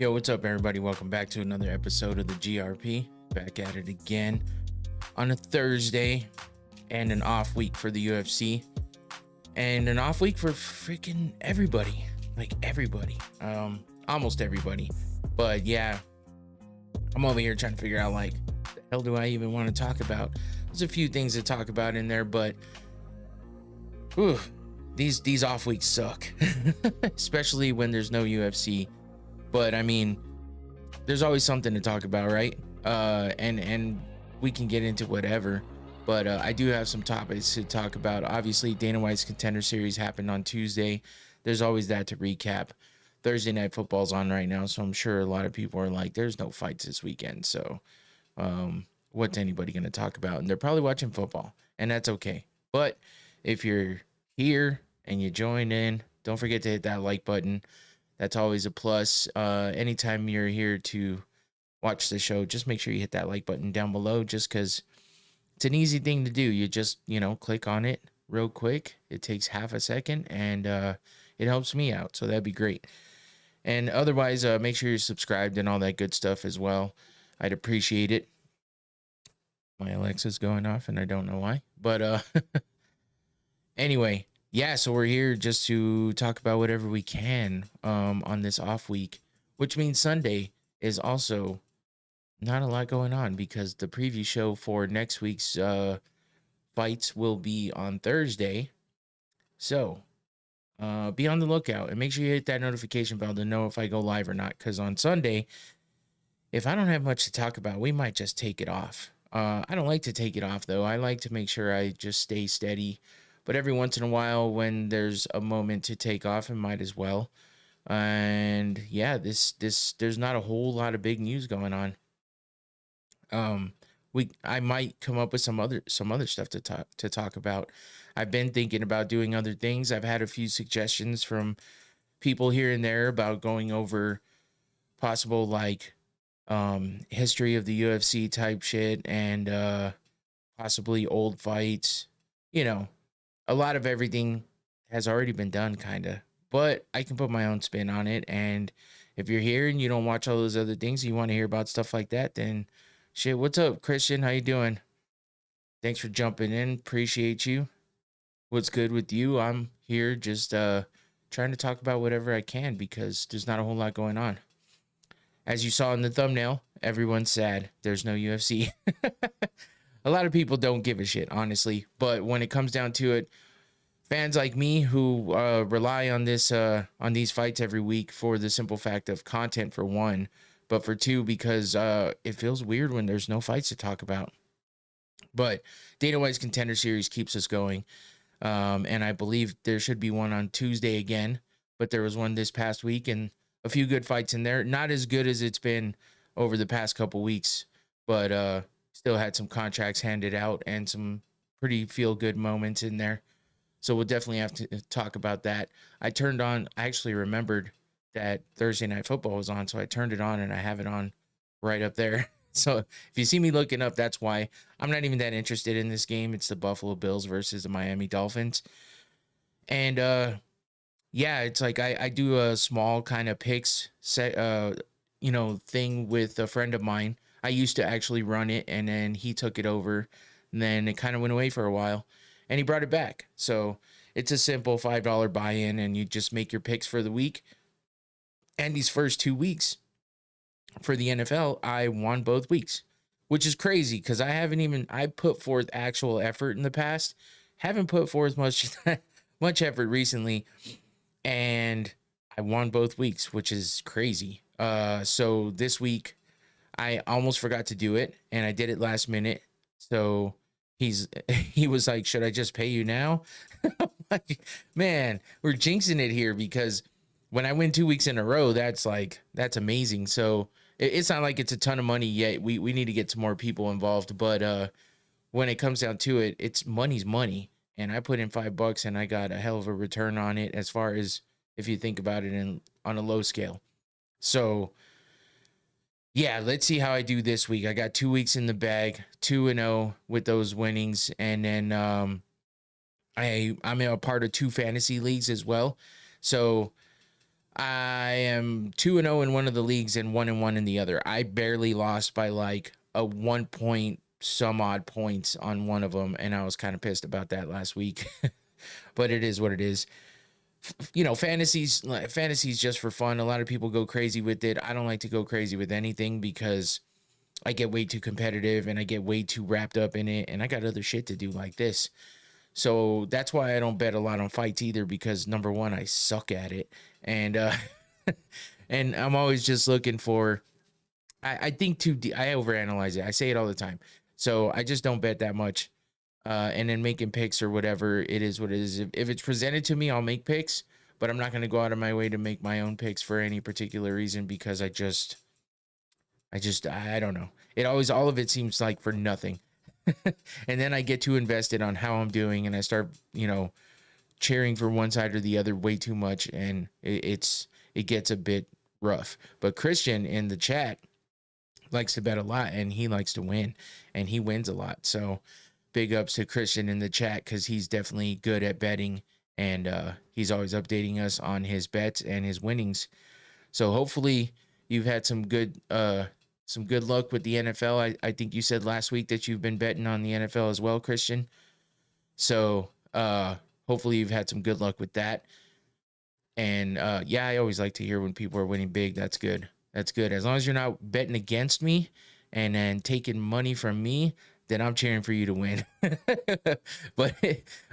Yo, what's up, everybody? Welcome back to another episode of the GRP. Back at it again on a Thursday and an off week for the UFC and an off week for freaking everybody. Like everybody. Almost everybody. But yeah, I'm over here trying to figure out like the hell do I even want to talk about? There's a few things to talk about in there, but these off weeks suck. Especially when there's no UFC. But I mean, there's always something to talk about, right? And we can get into whatever. But I do have some topics to talk about. Obviously, Dana White's Contender Series happened on Tuesday. There's always that to recap. Thursday Night Football's on right now, so I'm sure a lot of people are like, there's no fights this weekend. So what's anybody going to talk about? And they're probably watching football, and that's okay. But if you're here and you join in, don't forget to hit that like button. That's always a plus. Anytime you're here to watch the show, just make sure you hit that like button down below, just because it's an easy thing to do. You just, click on it real quick. It takes half a second, and it helps me out. So that'd be great. And otherwise, make sure you're subscribed and all that good stuff as well. I'd appreciate it. My Alexa's going off, and I don't know why. But anyway. Yeah, so we're here just to talk about whatever we can on this off week, which means Sunday is also not a lot going on because the preview show for next week's fights will be on Thursday. So be on the lookout and make sure you hit that notification bell to know if I go live or not, because on Sunday, if I don't have much to talk about, we might just take it off. I don't like to take it off, though. I like to make sure I just stay steady. But every once in a while, when there's a moment to take off, it might as well. And yeah, there's not a whole lot of big news going on. I might come up with some other stuff to talk about. I've been thinking about doing other things. I've had a few suggestions from people here and there about going over possible history of the UFC type shit and possibly old fights. A lot of everything has already been done, kind of, but I can put my own spin on it. And if you're here and you don't watch all those other things, you want to hear about stuff like that, then shit, what's up, Christian? How you doing? Thanks for jumping in. Appreciate you. What's good with you? I'm here just trying to talk about whatever I can because there's not a whole lot going on. As you saw in the thumbnail, everyone's sad. There's no UFC. A lot of people don't give a shit, honestly. But when it comes down to it, fans like me who rely on these fights every week for the simple fact of content, for one, but for two, because it feels weird when there's no fights to talk about. But Dana White's Contender Series keeps us going. And I believe there should be one on Tuesday again. But there was one this past week and a few good fights in there. Not as good as it's been over the past couple weeks, but still had some contracts handed out and some pretty feel-good moments in there. So we'll definitely have to talk about that. I actually remembered that Thursday Night Football was on, so I turned it on and I have it on right up there. So if you see me looking up, that's why. I'm not even that interested in this game. It's the Buffalo Bills versus the Miami Dolphins. And yeah, it's like I do a small kind of picks set, thing with a friend of mine. I used to actually run it, and then he took it over, and then it kind of went away for a while, and he brought it back. So it's a simple $5 buy-in, and you just make your picks for the week. And these first 2 weeks for the NFL, I won both weeks, which is crazy because I put forth actual effort in the past, haven't put forth much effort recently, and I won both weeks, which is crazy. So this week, I almost forgot to do it, and I did it last minute. So he was like, should I just pay you now? Man, we're jinxing it here because when I win 2 weeks in a row, that's amazing. So it's not like it's a ton of money yet. We need to get some more people involved. But when it comes down to it, it's money's money. And I put in $5 and I got a hell of a return on it as far as if you think about it on a low scale. So yeah, let's see how I do this week. I got 2 weeks in the bag, 2-0 with those winnings. And then I'm a part of 2 fantasy leagues as well. So I am 2-0 in one of the leagues and 1-1 in the other. I barely lost by like a 1 point some odd points on one of them, and I was kind of pissed about that last week. But it is what it is. Fantasies just for fun. A lot of people go crazy with it. I don't like to go crazy with anything because I get way too competitive and I get way too wrapped up in it, and I got other shit to do like this. So that's why I don't bet a lot on fights either, because number one, I suck at it. And and I'm always just looking for, I think too deep. I overanalyze it. I say it all the time. So I just don't bet that much. And then making picks or whatever, it is what it is. If it's presented to me, I'll make picks, but I'm not going to go out of my way to make my own picks for any particular reason, because I don't know. All of it seems like for nothing. And then I get too invested on how I'm doing, and I start, cheering for one side or the other way too much, and it gets a bit rough. But Christian in the chat likes to bet a lot, and he likes to win, and he wins a lot. So big ups to Christian in the chat, because he's definitely good at betting, and he's always updating us on his bets and his winnings. So hopefully you've had some good luck with the NFL. I think you said last week that you've been betting on the NFL as well, Christian. So hopefully you've had some good luck with that. And yeah, I always like to hear when people are winning big. That's good. That's good. As long as you're not betting against me and then taking money from me, then I'm cheering for you to win. but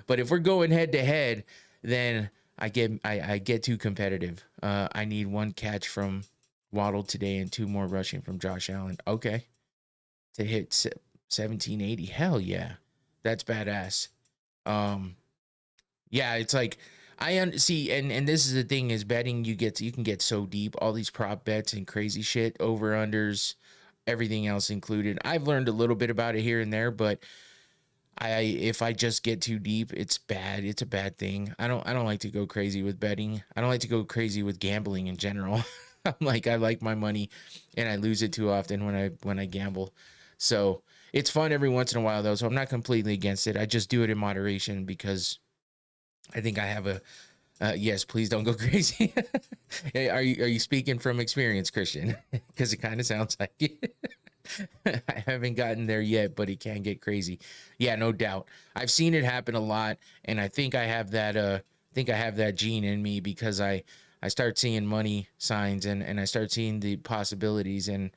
but if we're going head to head, then I get too competitive. I need one catch from Waddle today and 2 more rushing from Josh Allen. Okay, to hit 1780. Hell yeah, that's badass. Yeah, it's like see, and this is the thing, is betting. You can get so deep. All these prop bets and crazy shit, over unders, everything else included. I've learned a little bit about it here and there, but if I just get too deep, it's bad. It's a bad thing. I don't like to go crazy with betting. I don't like to go crazy with gambling in general. I like my money, and I lose it too often when I gamble. So it's fun every once in a while though. So I'm not completely against it. I just do it in moderation, because I think I have a yes. Please don't go crazy. Are you speaking from experience, Christian? Because it kind of sounds like it. I haven't gotten there yet, but it can get crazy. Yeah, no doubt. I've seen it happen a lot, and I think I have that. Gene in me, because I start seeing money signs, and I start seeing the possibilities, and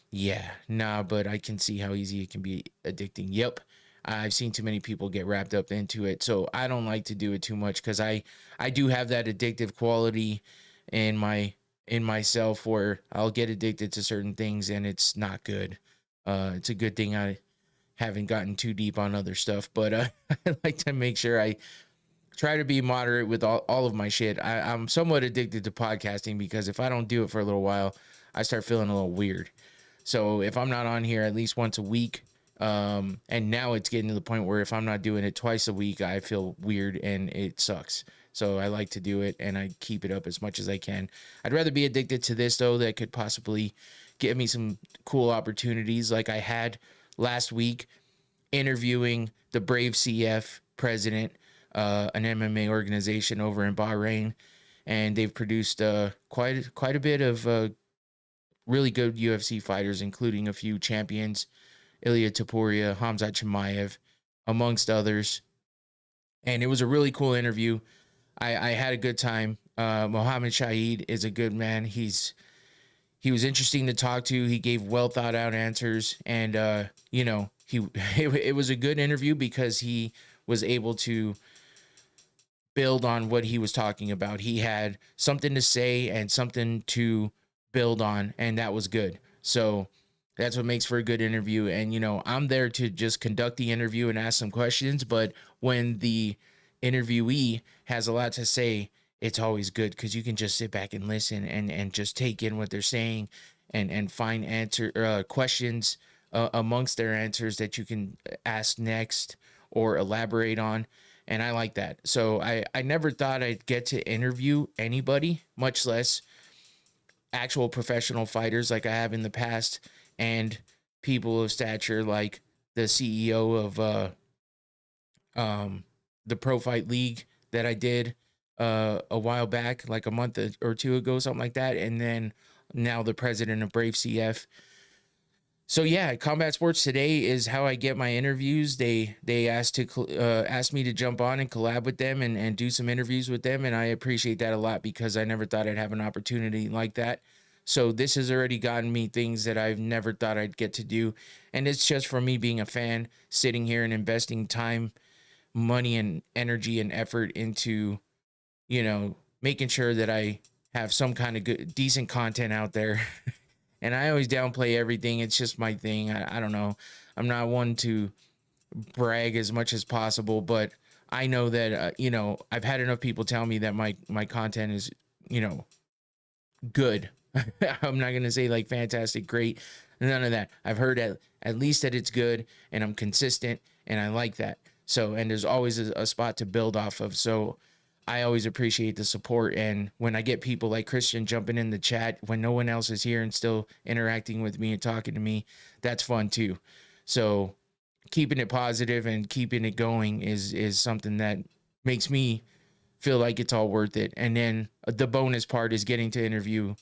yeah, nah. But I can see how easy it can be addicting. Yep. I've seen too many people get wrapped up into it, so I don't like to do it too much, because I do have that addictive quality in myself, where I'll get addicted to certain things, and it's not good. It's a good thing I haven't gotten too deep on other stuff, but I like to make sure I try to be moderate with all of my shit. I'm somewhat addicted to podcasting, because if I don't do it for a little while, I start feeling a little weird. So if I'm not on here at least once a week, and now it's getting to the point where if I'm not doing it twice a week, I feel weird and it sucks. So I like to do it, and I keep it up as much as I can. I'd rather be addicted to this though, that could possibly give me some cool opportunities, like I had last week interviewing the Brave CF president, an MMA organization over in Bahrain, and they've produced quite a bit of really good UFC fighters, including a few champions, Ilya Taporia, Hamzat Chimaev, amongst others. And it was a really cool interview. I had a good time. Mohammed Shahid is a good man. He was interesting to talk to. He gave well thought out answers, and it was a good interview, because he was able to build on what he was talking about. He had something to say and something to build on, and that was good. So that's what makes for a good interview. And I'm there to just conduct the interview and ask some questions, but when the interviewee has a lot to say, it's always good, because you can just sit back and listen and just take in what they're saying, and find questions amongst their answers that you can ask next or elaborate on. And I like that. So I never thought I'd get to interview anybody, much less actual professional fighters like I have in the past, and people of stature like the CEO of the Pro Fight League that I did. a while back, like a month or two ago, something like that, and then now the president of Brave CF. So yeah, Combat Sports Today is how I get my interviews. They asked me to jump on and collab with them and do some interviews with them, and I appreciate that a lot because I never thought I'd have an opportunity like that. So this has already gotten me things that I've never thought I'd get to do, and it's just from me being a fan, sitting here and investing time, money, and energy and effort into, making sure that I have some kind of good, decent content out there. And I always downplay everything. It's just my thing. I don't know. I'm not one to brag as much as possible, but I know that I've had enough people tell me that my content is you know good. I'm not gonna say like fantastic, great, none of that. I've heard at least that it's good, and I'm consistent, and I like that. So, and there's always a spot to build off of. So, I always appreciate the support. And when I get people like Christian jumping in the chat when no one else is here and still interacting with me and talking to me, that's fun too. So, keeping it positive and keeping it going is something that makes me feel like it's all worth it. And then the bonus part is getting to interview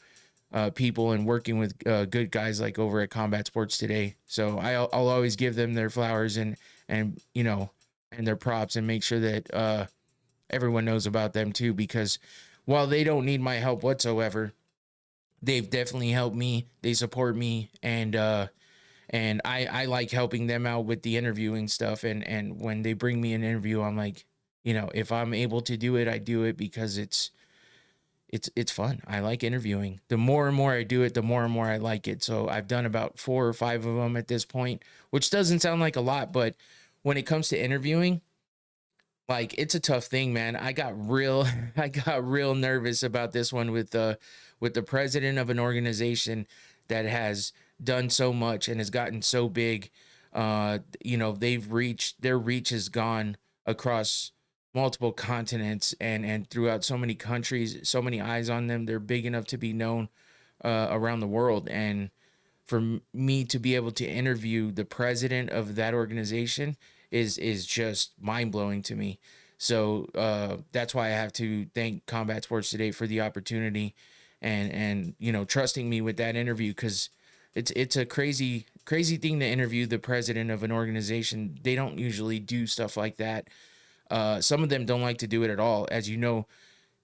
people and working with good guys like over at Combat Sports Today. So I'll always give them their flowers and and their props and make sure that everyone knows about them too, because while they don't need my help whatsoever, they've definitely helped me. They support me, and I like helping them out with the interviewing stuff. And when they bring me an interview, I'm like, if I'm able to do it, I do it because it's fun. I like interviewing. The more and more I do it, the more and more I like it. So I've done about 4 or 5 of them at this point, which doesn't sound like a lot, but when it comes to interviewing, like, it's a tough thing, man. I got real I got real nervous about this one with the president of an organization that has done so much and has gotten so big. Their reach has gone across multiple continents and throughout so many countries, so many eyes on them. They're big enough to be known around the world. And for me to be able to interview the president of that organization is just mind blowing to me. So that's why I have to thank Combat Sports Today for the opportunity and trusting me with that interview, because it's a crazy thing to interview the president of an organization. They don't usually do stuff like that. Some of them don't like to do it at all. As you know,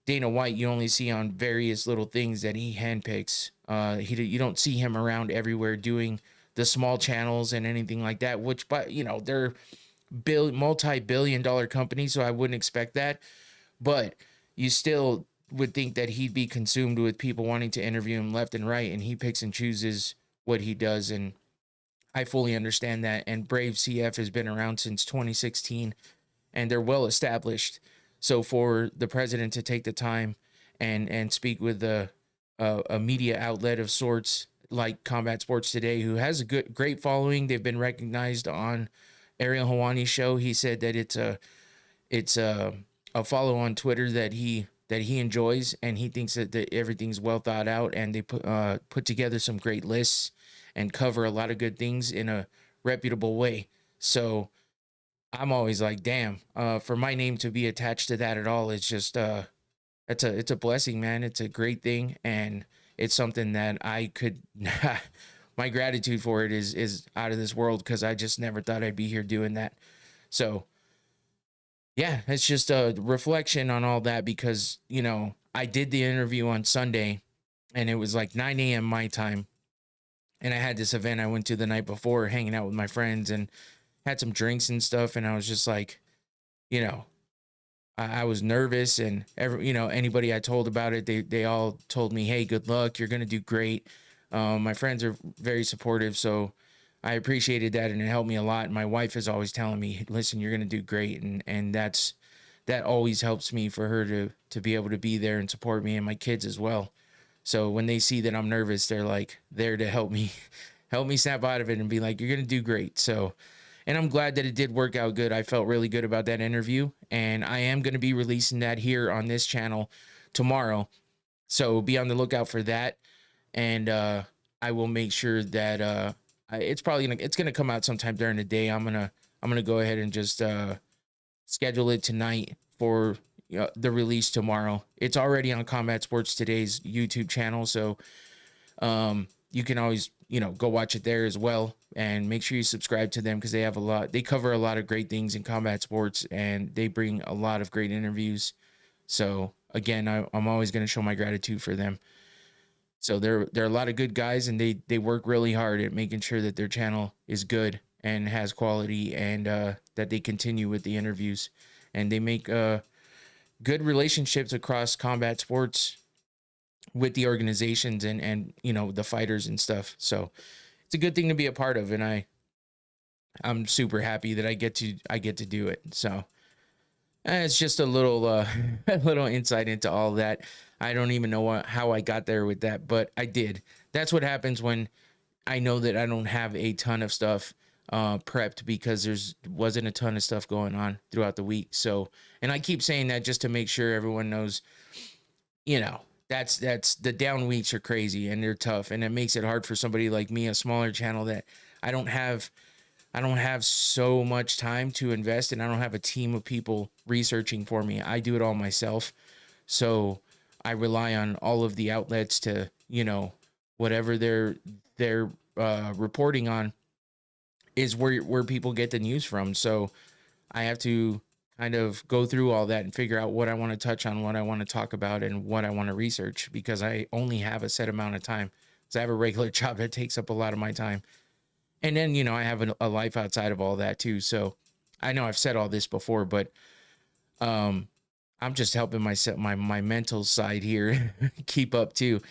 Dana White, you only see on various little things that he handpicks. You don't see him around everywhere doing the small channels and anything like that. Which, but they're multi-billion-dollar companies, so I wouldn't expect that. But you still would think that he'd be consumed with people wanting to interview him left and right, and he picks and chooses what he does. And I fully understand that. And Brave CF has been around since 2016, and they're well established. So for the president to take the time and speak with a media outlet of sorts like Combat Sports Today, who has a great following, they've been recognized on Ariel Hawani's show. He said that it's a follow on Twitter that he enjoys, and he thinks that everything's well thought out, and they put together some great lists and cover a lot of good things in a reputable way. So I'm always like, damn, for my name to be attached to that at all, it's just it's a blessing, man. It's a great thing, and it's something that I could my gratitude for it is out of this world, because I just never thought I'd be here doing that. So yeah, it's just a reflection on all that, because I did the interview on Sunday, and it was like 9 a.m. my time, and I had this event I went to the night before, hanging out with my friends, and had some drinks and stuff, and I was just like, you know, I was nervous, and anybody I told about it, they all told me, "Hey, good luck. You're gonna do great." My friends are very supportive, so I appreciated that, and it helped me a lot. My wife is always telling me, "Listen, you're gonna do great," and that always helps me, for her to be able to be there and support me, and my kids as well. So when they see that I'm nervous, they're like there to help me help me snap out of it and be like, "You're gonna do great." So, and I'm glad that it did work out good. I felt really good about that interview, and I am going to be releasing that here on this channel tomorrow. So be on the lookout for that, and I will make sure that it's gonna come out sometime during the day. I'm gonna go ahead and just schedule it tonight for the release tomorrow. It's already on Combat Sports Today's YouTube channel, so you can always, go watch it there as well. And make sure you subscribe to them because they cover a lot of great things in combat sports, and they bring a lot of great interviews. So again, I'm always going to show my gratitude for them. So they're a lot of good guys, and they work really hard at making sure that their channel is good and has quality, and that they continue with the interviews, and they make good relationships across combat sports with the organizations and the fighters and stuff. So it's a good thing to be a part of, and I'm super happy that I get to do it. So it's just a little a little insight into all that. I don't even know how I got there with that, but I did. That's what happens when I know that I don't have a ton of stuff prepped, because wasn't a ton of stuff going on throughout the week. So, and I keep saying that just to make sure everyone knows, that's the down weeks are crazy and they're tough, and it makes it hard for somebody like me, a smaller channel, that I don't have so much time to invest, and I don't have a team of people researching for me. I do it all myself. So I rely on all of the outlets to, whatever they're reporting on is where people get the news from. So I have to kind of go through all that and figure out what I want to touch on, what I want to talk about, and what I want to research, because I only have a set amount of time. So I have a regular job that takes up a lot of my time. And then, I have a life outside of all that too. So I know I've said all this before, but I'm just helping my mental side here keep up too.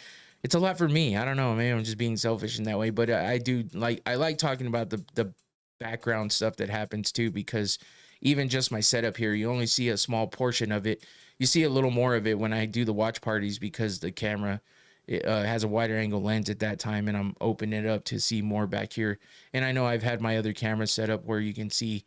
It's a lot for me. I don't know, maybe I'm just being selfish in that way, but I like talking about the background stuff that happens too, because even just my setup here, you only see a small portion of it. You see a little more of it when I do the watch parties, because the camera has a wider angle lens at that time, and I'm opening it up to see more back here. And I know I've had my other camera set up where you can see,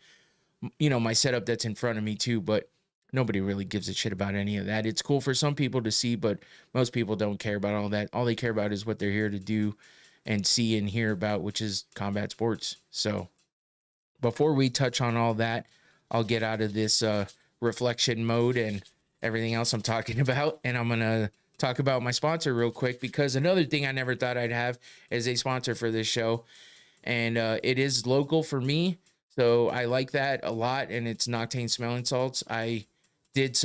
my setup that's in front of me too, but nobody really gives a shit about any of that. It's cool for some people to see, but most people don't care about all that. All they care about is what they're here to do and see and hear about, which is combat sports. So before we touch on all that, I'll get out of this reflection mode and everything else I'm talking about, and I'm going to talk about my sponsor real quick, because another thing I never thought I'd have as a sponsor for this show, and it is local for me, so I like that a lot, and it's Noctane smelling salts. I did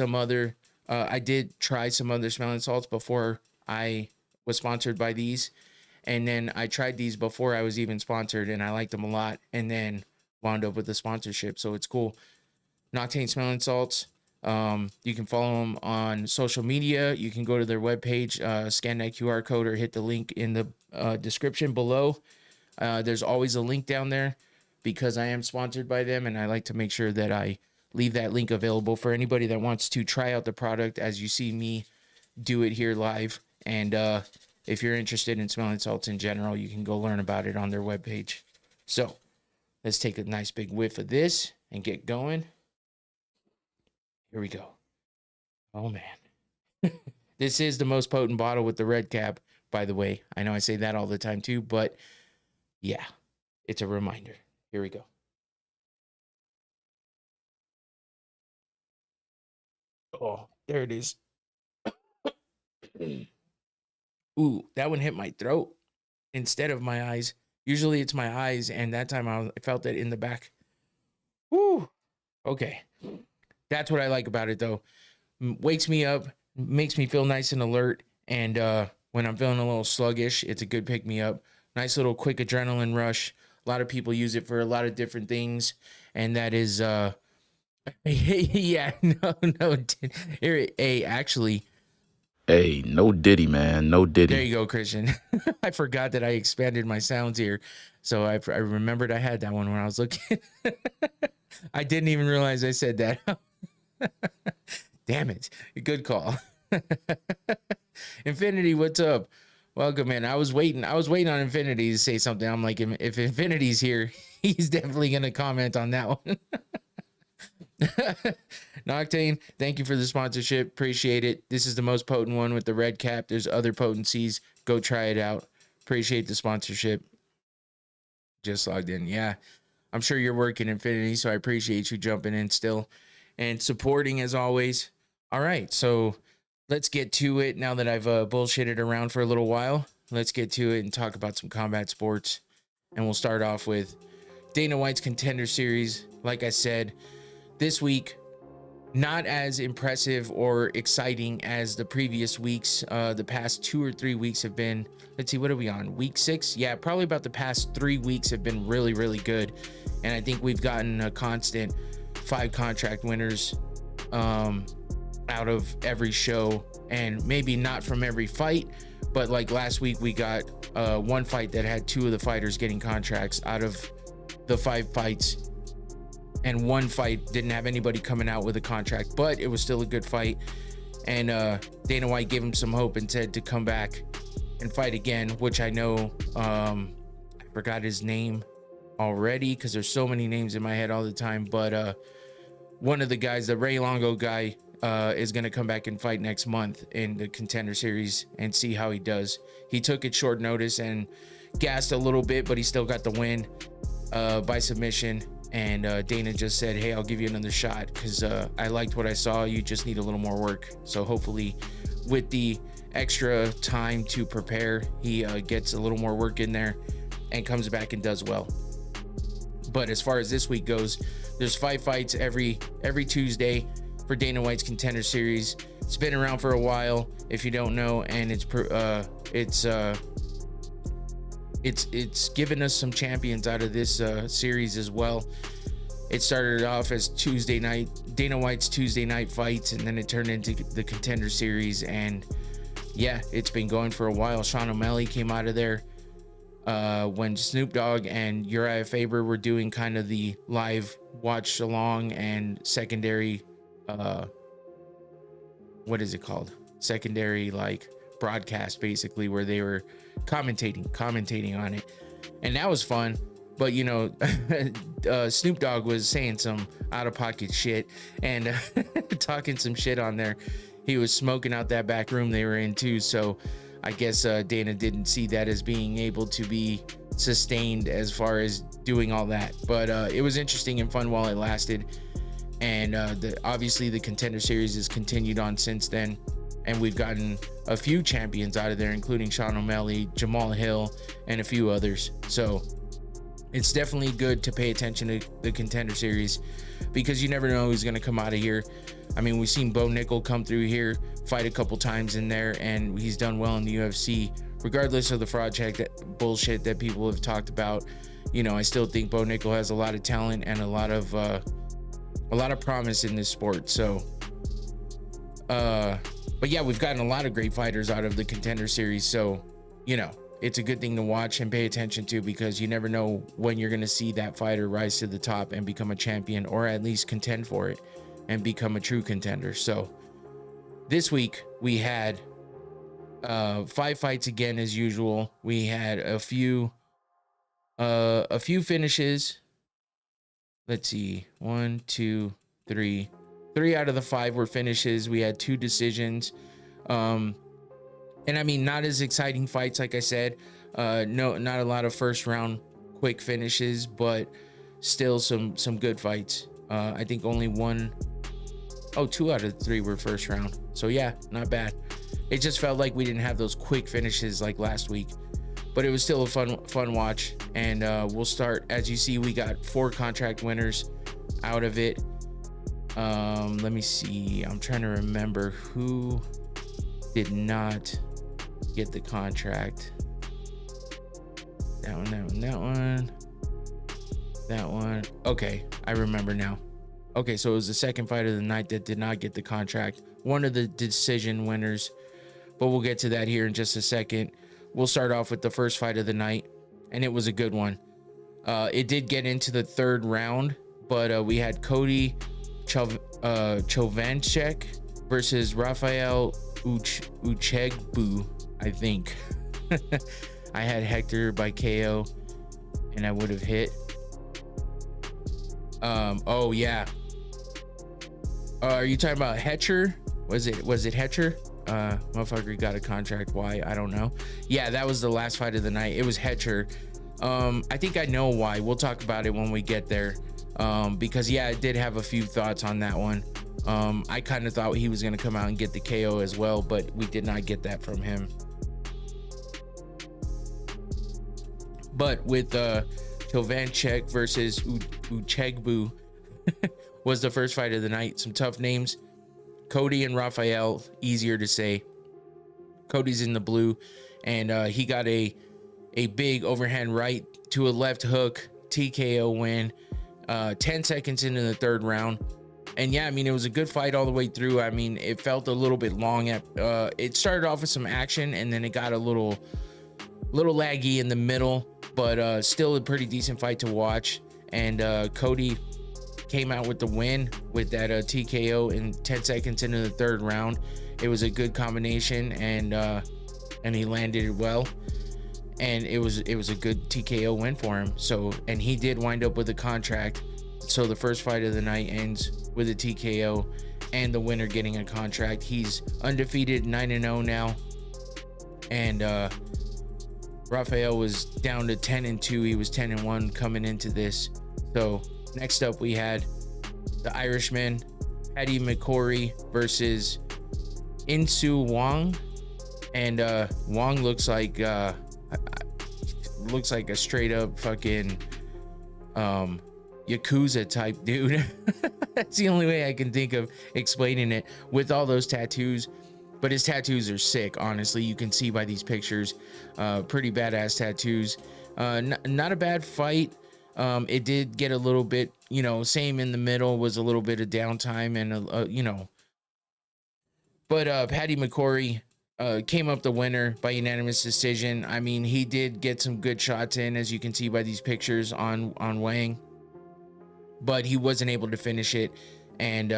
try some other smelling salts before I was sponsored by these, and then I tried these before I was even sponsored, and I liked them a lot, and then wound up with the sponsorship. So it's cool. Noctane smelling salts. You can follow them on social media. You can go to their webpage, scan that QR code, or hit the link in the description below. There's always a link down there, because I am sponsored by them, and I like to make sure that I leave that link available for anybody that wants to try out the product, as you see me do it here live. And if you're interested in smelling salts in general, you can go learn about it on their webpage. So let's take a nice big whiff of this and get going. Here we go. Oh, man. This is the most potent bottle with the red cap, by the way. I know I say that all the time too, but yeah, it's a reminder. Here we go. Oh, there it is. Ooh, that one hit my throat instead of my eyes. Usually it's my eyes, and that time I felt it in the back. Woo. Okay. That's what I like about it, though. Wakes me up, makes me feel nice and alert, and when I'm feeling a little sluggish, it's a good pick-me-up. Nice little quick adrenaline rush. A lot of people use it for a lot of different things, and that is yeah, no. Hey, actually, hey, no Diddy, man, no Diddy. There you go, Christian. I forgot that I expanded my sounds here, so I remembered I had that one when I was looking. I didn't even realize I said that. Damn it. Good call. Infinity, what's up? Welcome, man. I was waiting on Infinity to say something. I'm like, if Infinity's here, he's definitely going to comment on that one. Noctane, thank you for the sponsorship. Appreciate it. This is the most potent one with the red cap. There's other potencies. Go try it out. Appreciate the sponsorship. Just logged in. Yeah, I'm sure you're working Infinity, so I appreciate you jumping in still and supporting as always. All right, so let's get to it. Now that I've bullshitted around for a little while, let's get to it and talk about some combat sports. And we'll start off with Dana White's Contender Series. Like I said, this week, not as impressive or exciting as the previous weeks. The past 2 or 3 weeks have been, let's see, what are we on? Week 6? Yeah, probably about the past 3 weeks have been really, really good. And I think we've gotten a constant 5 contract winners out of every show, and maybe not from every fight, but like last week we got one fight that had 2 of the fighters getting contracts out of the 5 fights, and one fight didn't have anybody coming out with a contract, but it was still a good fight. And Dana White gave him some hope and said to come back and fight again, which I know I forgot his name already because there's so many names in my head all the time, but one of the guys, the Ray Longo guy, is going to come back and fight next month in the Contender Series and see how he does. He took it short notice and gassed a little bit, but he still got the win by submission. And Dana just said, hey, I'll give you another shot because I liked what I saw. You just need a little more work. So hopefully with the extra time to prepare, he gets a little more work in there and comes back and does well. But as far as this week goes, there's 5 fights every Tuesday for Dana White's Contender Series. It's been around for a while, if you don't know, and it's given us some champions out of this series as well. It started off as Tuesday night, Dana White's Tuesday night fights, and then it turned into the Contender Series. And yeah, it's been going for a while. Sean O'Malley came out of there when Snoop Dogg and Uriah Faber were doing kind of the live watch along and secondary, what is it called? Secondary like broadcast, basically, where they were commentating on it, and that was fun. But you know, Snoop Dogg was saying some out of pocket shit and talking some shit on there. He was smoking out that back room they were in too, so I guess Dana didn't see that as being able to be sustained as far as doing all that. But it was interesting and fun while it lasted. And obviously the Contender Series has continued on since then. And we've gotten a few champions out of there, including Sean O'Malley, Jamal Hill, and a few others. So it's definitely good to pay attention to the Contender Series because you never know who's going to come out of here. I mean, we've seen Bo Nickel come through here, fight a couple times in there, and he's done well in the UFC. Regardless of the fraud check bullshit that people have talked about, you know, I still think Bo Nickel has a lot of talent and a lot of promise in this sport. So, but yeah, we've gotten a lot of great fighters out of the Contender Series. So, you know, it's a good thing to watch and pay attention to because you never know when you're going to see that fighter rise to the top and become a champion, or at least contend for it and become a true contender. So this week we had 5 fights again as usual. We had a few finishes. Let's see, 1, 2, 3 out of the 5 were finishes. We had 2 decisions, and I mean, not as exciting fights, like I said. No, not a lot of first round quick finishes, but still some good fights. I think only 2 out of 3 were first round. So yeah, not bad. It just felt like we didn't have those quick finishes like last week, but it was still a fun watch. And we'll start, as you see, we got 4 contract winners out of it. Let me see. I'm trying to remember who did not get the contract. That one. Okay, I remember now. Okay, so it was the second fight of the night that did not get the contract. One of the decision winners, but we'll get to that here in just a second. We'll start off with the first fight of the night, and it was a good one. It did get into the 3rd round, but we had Cody Chovanchek versus Rafael Uchegbu, I think. I had Hector by KO, and I would have hit. Oh yeah. Are you talking about Hetcher? Was it Hetcher? Motherfucker got a contract. Why? I don't know. Yeah, that was the last fight of the night. It was Hetcher. I think I know why. We'll talk about it when we get there. because yeah, I did have a few thoughts on that one. I kind of thought he was going to come out and get the KO as well, but we did not get that from him. But with Tovanchek versus Uchegbu was the first fight of the night. Some tough names. Cody and Rafael, easier to say. Cody's in the blue, and he got a big overhand right to a left hook TKO win 10 seconds into the third round. And yeah, I mean, it was a good fight all the way through. I mean, it felt a little bit long. It started off with some action, and then it got a little laggy in the middle, but still a pretty decent fight to watch. And Cody came out with the win with that TKO in 10 seconds into the third round. It was a good combination, and he landed it well, and it was a good TKO win for him. So, and he did wind up with a contract. So the first fight of the night ends with a TKO and the winner getting a contract. He's undefeated, 9-0 now, and Rafael was down to 10-2. He was 10-1 coming into this. So next up we had the Irishman, Paddy McCrory versus Insu Wong, and Wong looks like a straight up fucking Yakuza type dude. That's the only way I can think of explaining it, with all those tattoos. But his tattoos are sick, honestly. You can see by these pictures, pretty badass tattoos. Not a bad fight. It did get a little bit, same in the middle, was a little bit of downtime, and but Paddy McCrory came up the winner by unanimous decision. I mean, he did get some good shots in, as you can see by these pictures on Wang, but he wasn't able to finish it, and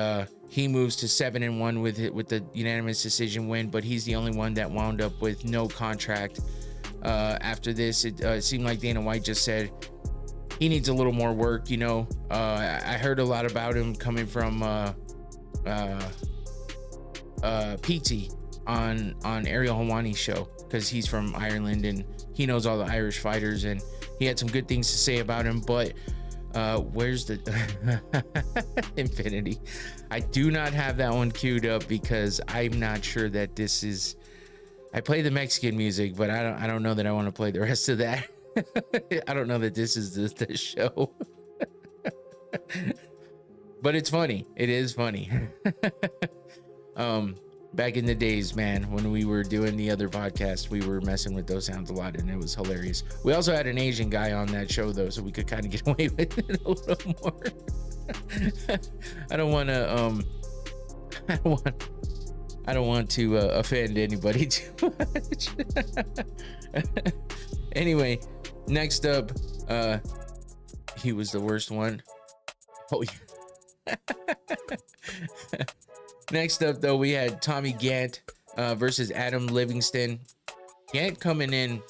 he moves to 7-1 with the unanimous decision win. But he's the only one that wound up with no contract after this. It seemed like Dana White just said he needs a little more work. I heard a lot about him coming from PT on Ariel Helwani's show, because he's from Ireland and he knows all the Irish fighters, and he had some good things to say about him. But where's the Infinity? I do not have that one queued up because I'm not sure that this is. I play the Mexican music, but I don't know that I want to play the rest of that. I don't know that this is the show. But it's funny. It is funny. Back in the days, man, when we were doing the other podcast, we were messing with those sounds a lot, and it was hilarious. We also had an Asian guy on that show, though, so we could kind of get away with it a little more. I don't want to offend anybody too much. Anyway, next up, he was the worst one. Oh yeah. Next up, though, we had Tommy Gant versus Adam Livingston. Gant coming in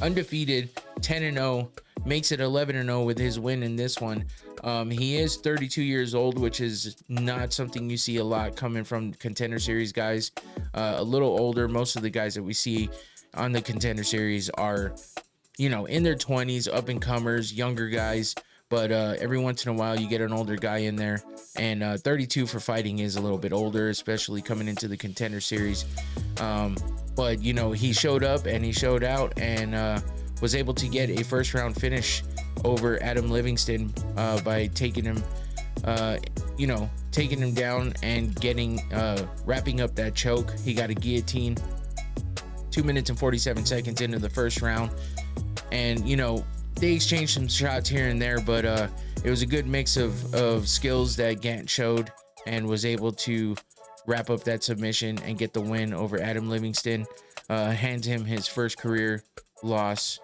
undefeated, 10-0, makes it 11-0 with his win in this one. He is 32 years old, which is not something you see a lot coming from Contender Series guys. A little older. Most of the guys that we see on the Contender Series are, in their 20s, up and comers, younger guys. But every once in a while you get an older guy in there, and 32 for fighting is a little bit older, especially coming into the Contender Series. But he showed up and he showed out, and was able to get a first round finish over Adam Livingston by taking him down and getting wrapping up that choke. He got a guillotine 2 minutes and 47 seconds into the first round, and they exchanged some shots here and there, but it was a good mix of skills that Gant showed, and was able to wrap up that submission and get the win over Adam Livingston. Hand him his first career loss.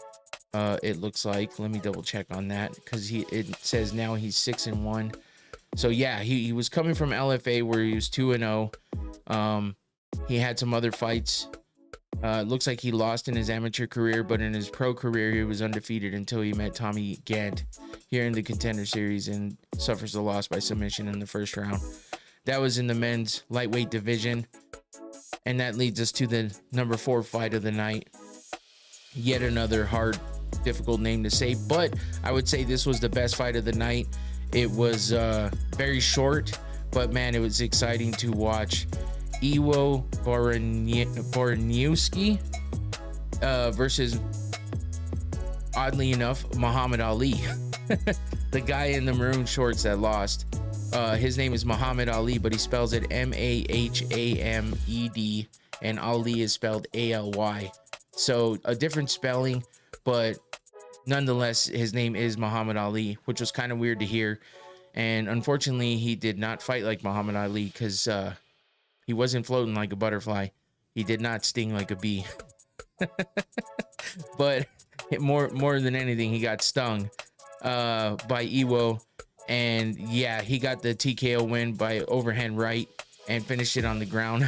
It looks like. Let me double check on that, because it says now he's 6-1. So yeah, he was coming from LFA where he was 2-0. He had some other fights. It looks like he lost in his amateur career, but in his pro career, he was undefeated until he met Tommy Gant here in the Contender Series and suffers a loss by submission in the first round. That was in the men's lightweight division. And that leads us to the number 4 fight of the night. Yet another hard, difficult name to say, but I would say this was the best fight of the night. It was very short, but man, it was exciting to watch. Iwo Boroniewski versus, oddly enough, Muhammad Ali. The guy in the maroon shorts that lost. His name is Muhammad Ali, but he spells it Mahamed, and Ali is spelled ALY. So a different spelling, but nonetheless, his name is Muhammad Ali, which was kind of weird to hear. And unfortunately, he did not fight like Muhammad Ali because he wasn't floating like a butterfly. He did not sting like a bee. But more than anything, he got stung by Iwo. And yeah, he got the TKO win by overhand right and finished it on the ground.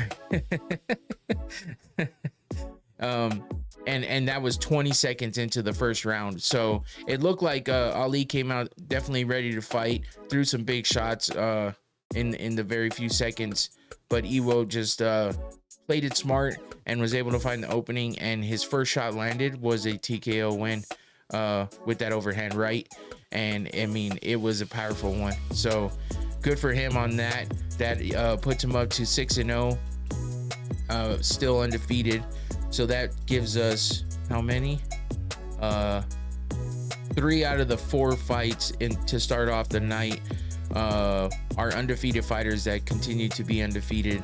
And that was 20 seconds into the first round. So it looked like Ali came out definitely ready to fight, threw some big shots in the very few seconds, but Iwo just played it smart and was able to find the opening, and his first shot landed was a TKO win with that overhand right. And I mean, it was a powerful one. So good for him on that. That puts him up to 6-0, still undefeated. So that gives us how many? 3 out of the 4 fights to start off the night are undefeated fighters that continue to be undefeated.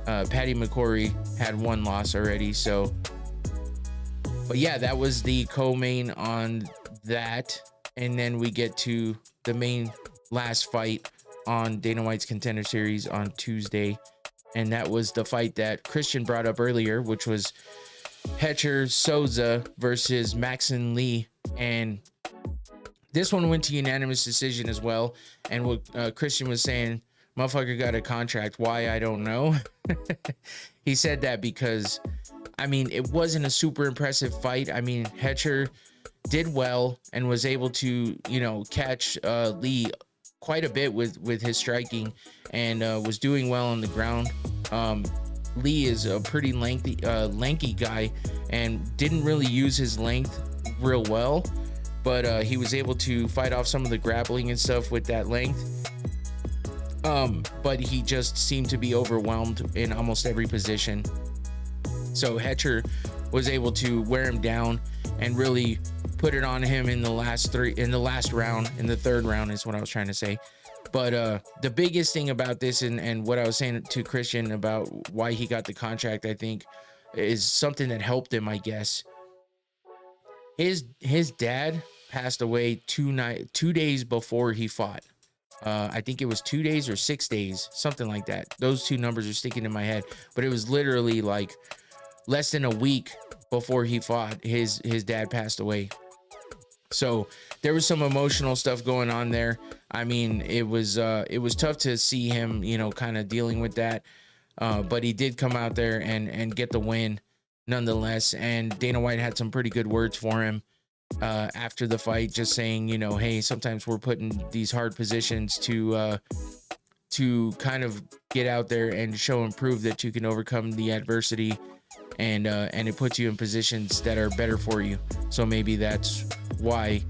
Paddy McCrory had 1 loss already. So, but yeah, that was the co-main on that. And then we get to the main last fight on Dana White's Contender Series on Tuesday. And that was the fight that Christian brought up earlier, which was Hetcher Souza versus Maxon Lee. And this one went to unanimous decision as well. And what Christian was saying, motherfucker got a contract. Why? I don't know. He said that because, I mean, it wasn't a super impressive fight. I mean, Hetcher did well and was able to, catch Lee quite a bit with his striking, and was doing well on the ground. Lee is a pretty lanky guy and didn't really use his length real well, but he was able to fight off some of the grappling and stuff with that length. But he just seemed to be overwhelmed in almost every position. So Hetcher was able to wear him down and really put it on him in the last round, in the third round is what I was trying to say. But the biggest thing about this, and what I was saying to Christian about why he got the contract, I think, is something that helped him, I guess. His dad passed away 2 days before he fought. I think it was 2 days or 6 days, something like that. Those 2 numbers are sticking in my head, but it was literally like less than a week before he fought, his dad passed away. So there was some emotional stuff going on there. I mean, it was tough to see him, kind of dealing with that. But he did come out there and get the win nonetheless. And Dana White had some pretty good words for him after the fight, just saying, hey, sometimes we're put in these hard positions to kind of get out there and show and prove that you can overcome the adversity. And it puts you in positions that are better for you. So maybe that's why,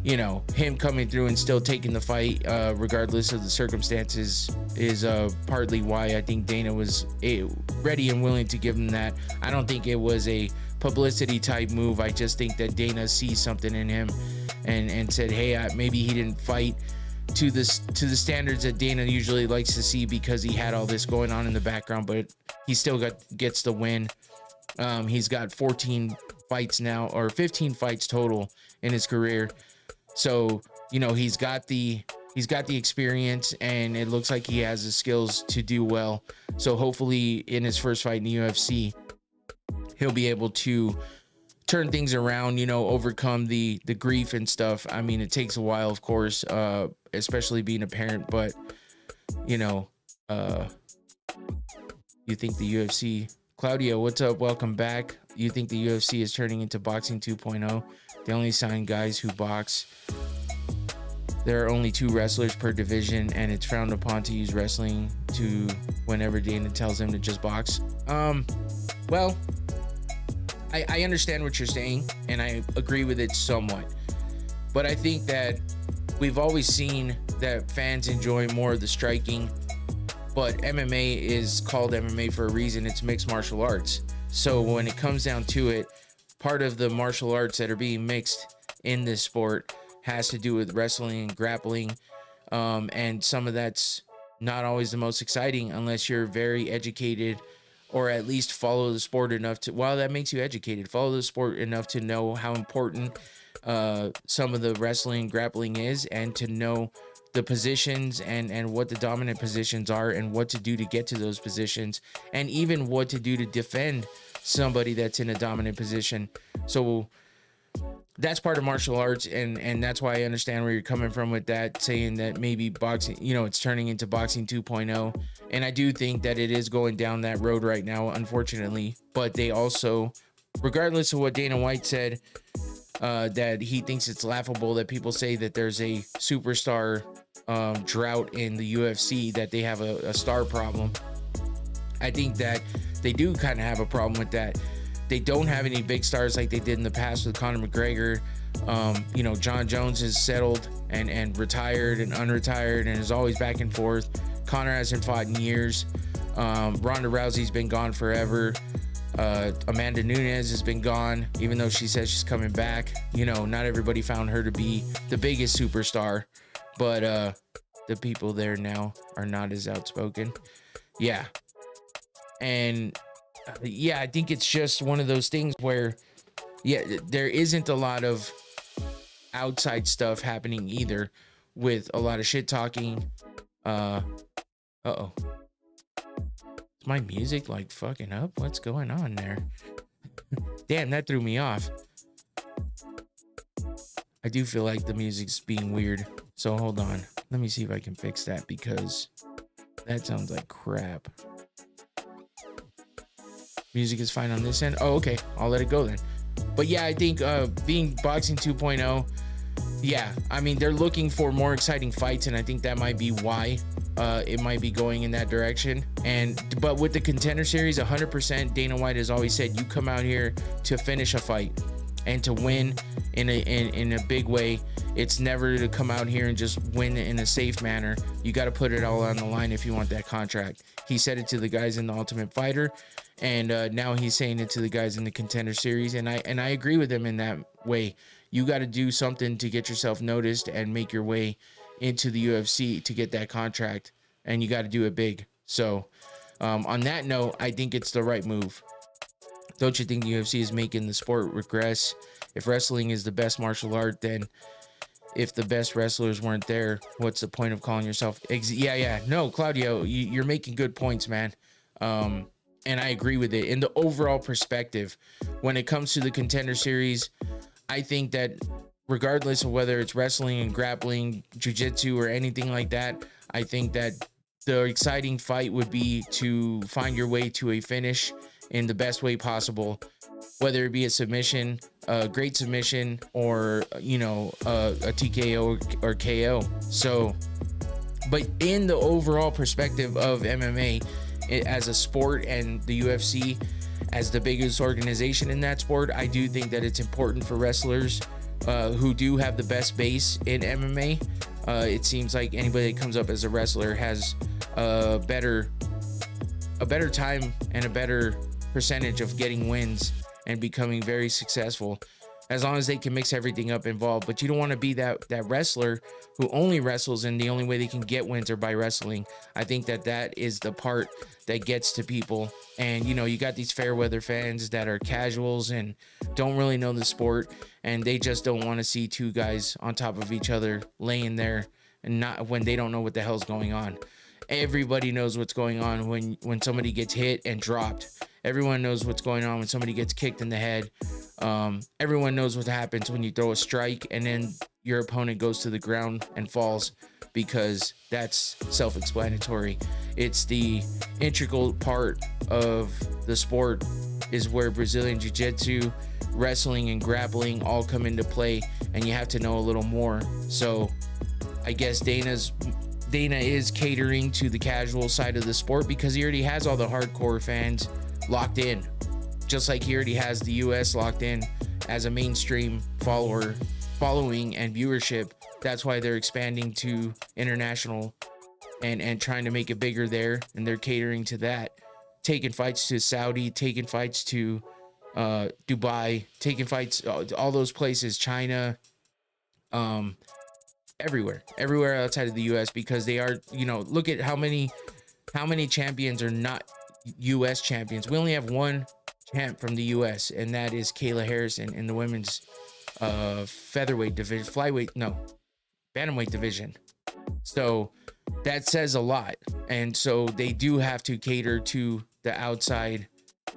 him coming through and still taking the fight, regardless of the circumstances, is partly why I think Dana was ready and willing to give him that. I don't think it was a publicity type move. I just think that Dana sees something in him and said, hey, maybe he didn't fight to the standards that Dana usually likes to see because he had all this going on in the background, but he still gets the win. He's got 14 fights now, or 15 fights total in his career. So, he's got the experience, and it looks like he has the skills to do well. So hopefully in his first fight in the UFC, he'll be able to turn things around, overcome the grief and stuff. I mean, it takes a while, of course, especially being a parent, but you think the UFC, Claudia, what's up? Welcome back. You think the UFC is turning into boxing 2.0? They only sign guys who box. There are only 2 wrestlers per division, and it's frowned upon to use wrestling to whenever Dana tells them to just box. Well, I understand what you're saying, and I agree with it somewhat. But I think that we've always seen that fans enjoy more of the striking, but MMA is called MMA for a reason. It's mixed martial arts. So when it comes down to it, part of the martial arts that are being mixed in this sport has to do with wrestling and grappling. And some of that's not always the most exciting unless you're very educated, or at least follow the sport enough to, well, that makes you educated, follow the sport enough to know how important some of the wrestling and grappling is, and to know the positions and what the dominant positions are and what to do to get to those positions, and even what to do to defend somebody that's in a dominant position. So that's part of martial arts, and that's why I understand where you're coming from with that, saying that maybe boxing, it's turning into boxing 2.0. And I do think that it is going down that road right now, unfortunately. But they also, regardless of what Dana White said, that he thinks it's laughable that people say that there's a superstar drought in the UFC, that they have a star problem. I think that they do kind of have a problem with that. They don't have any big stars like they did in the past with Conor McGregor. John Jones is settled and retired and unretired and is always back and forth. Conor hasn't fought in years. Ronda Rousey's been gone forever. Amanda Nunes has been gone, even though she says she's coming back. Not everybody found her to be the biggest superstar, but the people there now are not as outspoken. Yeah. And I think it's just one of those things where, there isn't a lot of outside stuff happening either, with a lot of shit talking. Uh-oh. Is my music like fucking up? What's going on there? Damn, that threw me off. I do feel like the music's being weird. So hold on. Let me see if I can fix that, because that sounds like crap. Music is fine on this end. Oh, okay. I'll let it go then. But yeah, I think being boxing 2.0, they're looking for more exciting fights, and I think that might be why it might be going in that direction. But with the Contender Series, 100%, Dana White has always said, you come out here to finish a fight and to win in a big way. It's never to come out here and just win in a safe manner. You got to put it all on the line if you want that contract. He said it to the guys in the Ultimate Fighter, and now he's saying it to the guys in the Contender Series, and I agree with him in that way. You got to do something to get yourself noticed and make your way into the UFC to get that contract, and you got to do it big. So on that note, I think it's the right move. Don't you think the UFC is making the sport regress? If wrestling is the best martial art, then if the best wrestlers weren't there, what's the point of calling yourself? No, Claudio, you're making good points, man. And I agree with it. In the overall perspective, when it comes to the Contender Series, I think that regardless of whether it's wrestling and grappling, jiu-jitsu, or anything like that, I think that the exciting fight would be to find your way to a finish in the best way possible, whether it be a submission, a great submission, or a TKO or KO. So, but in the overall perspective of MMA as a sport, and the UFC as the biggest organization in that sport, I do think that it's important for wrestlers who do have the best base in MMA. It seems like anybody that comes up as a wrestler has a better time and a better percentage of getting wins and becoming very successful, as long as they can mix everything up involved. But you don't want to be that wrestler who only wrestles and the only way they can get wins are by wrestling. I think that is the part that gets to people. And you got these fair weather fans that are casuals and don't really know the sport, and they just don't want to see two guys on top of each other laying there, and not when they don't know what the hell's going on. Everybody knows what's going on when somebody gets hit and dropped. Everyone knows what's going on when somebody gets kicked in the head. Everyone knows what happens when you throw a strike and then your opponent goes to the ground and falls, because that's self-explanatory. It's the integral part of the sport is where Brazilian Jiu-Jitsu, wrestling, and grappling all come into play, and you have to know a little more. So I guess Dana is catering to the casual side of the sport, because he already has all the hardcore fans locked in, just like he already has the US locked in as a mainstream following and viewership that's why they're expanding to international and trying to make it bigger there, and they're catering to that, taking fights to Saudi, taking fights to Dubai, taking fights all those places, China, everywhere outside of the US, because they are, look at how many champions are not US champions. We only have one champ from the US, and that is Kayla Harrison in the women's featherweight division, bantamweight division. So that says a lot. And so they do have to cater to the outside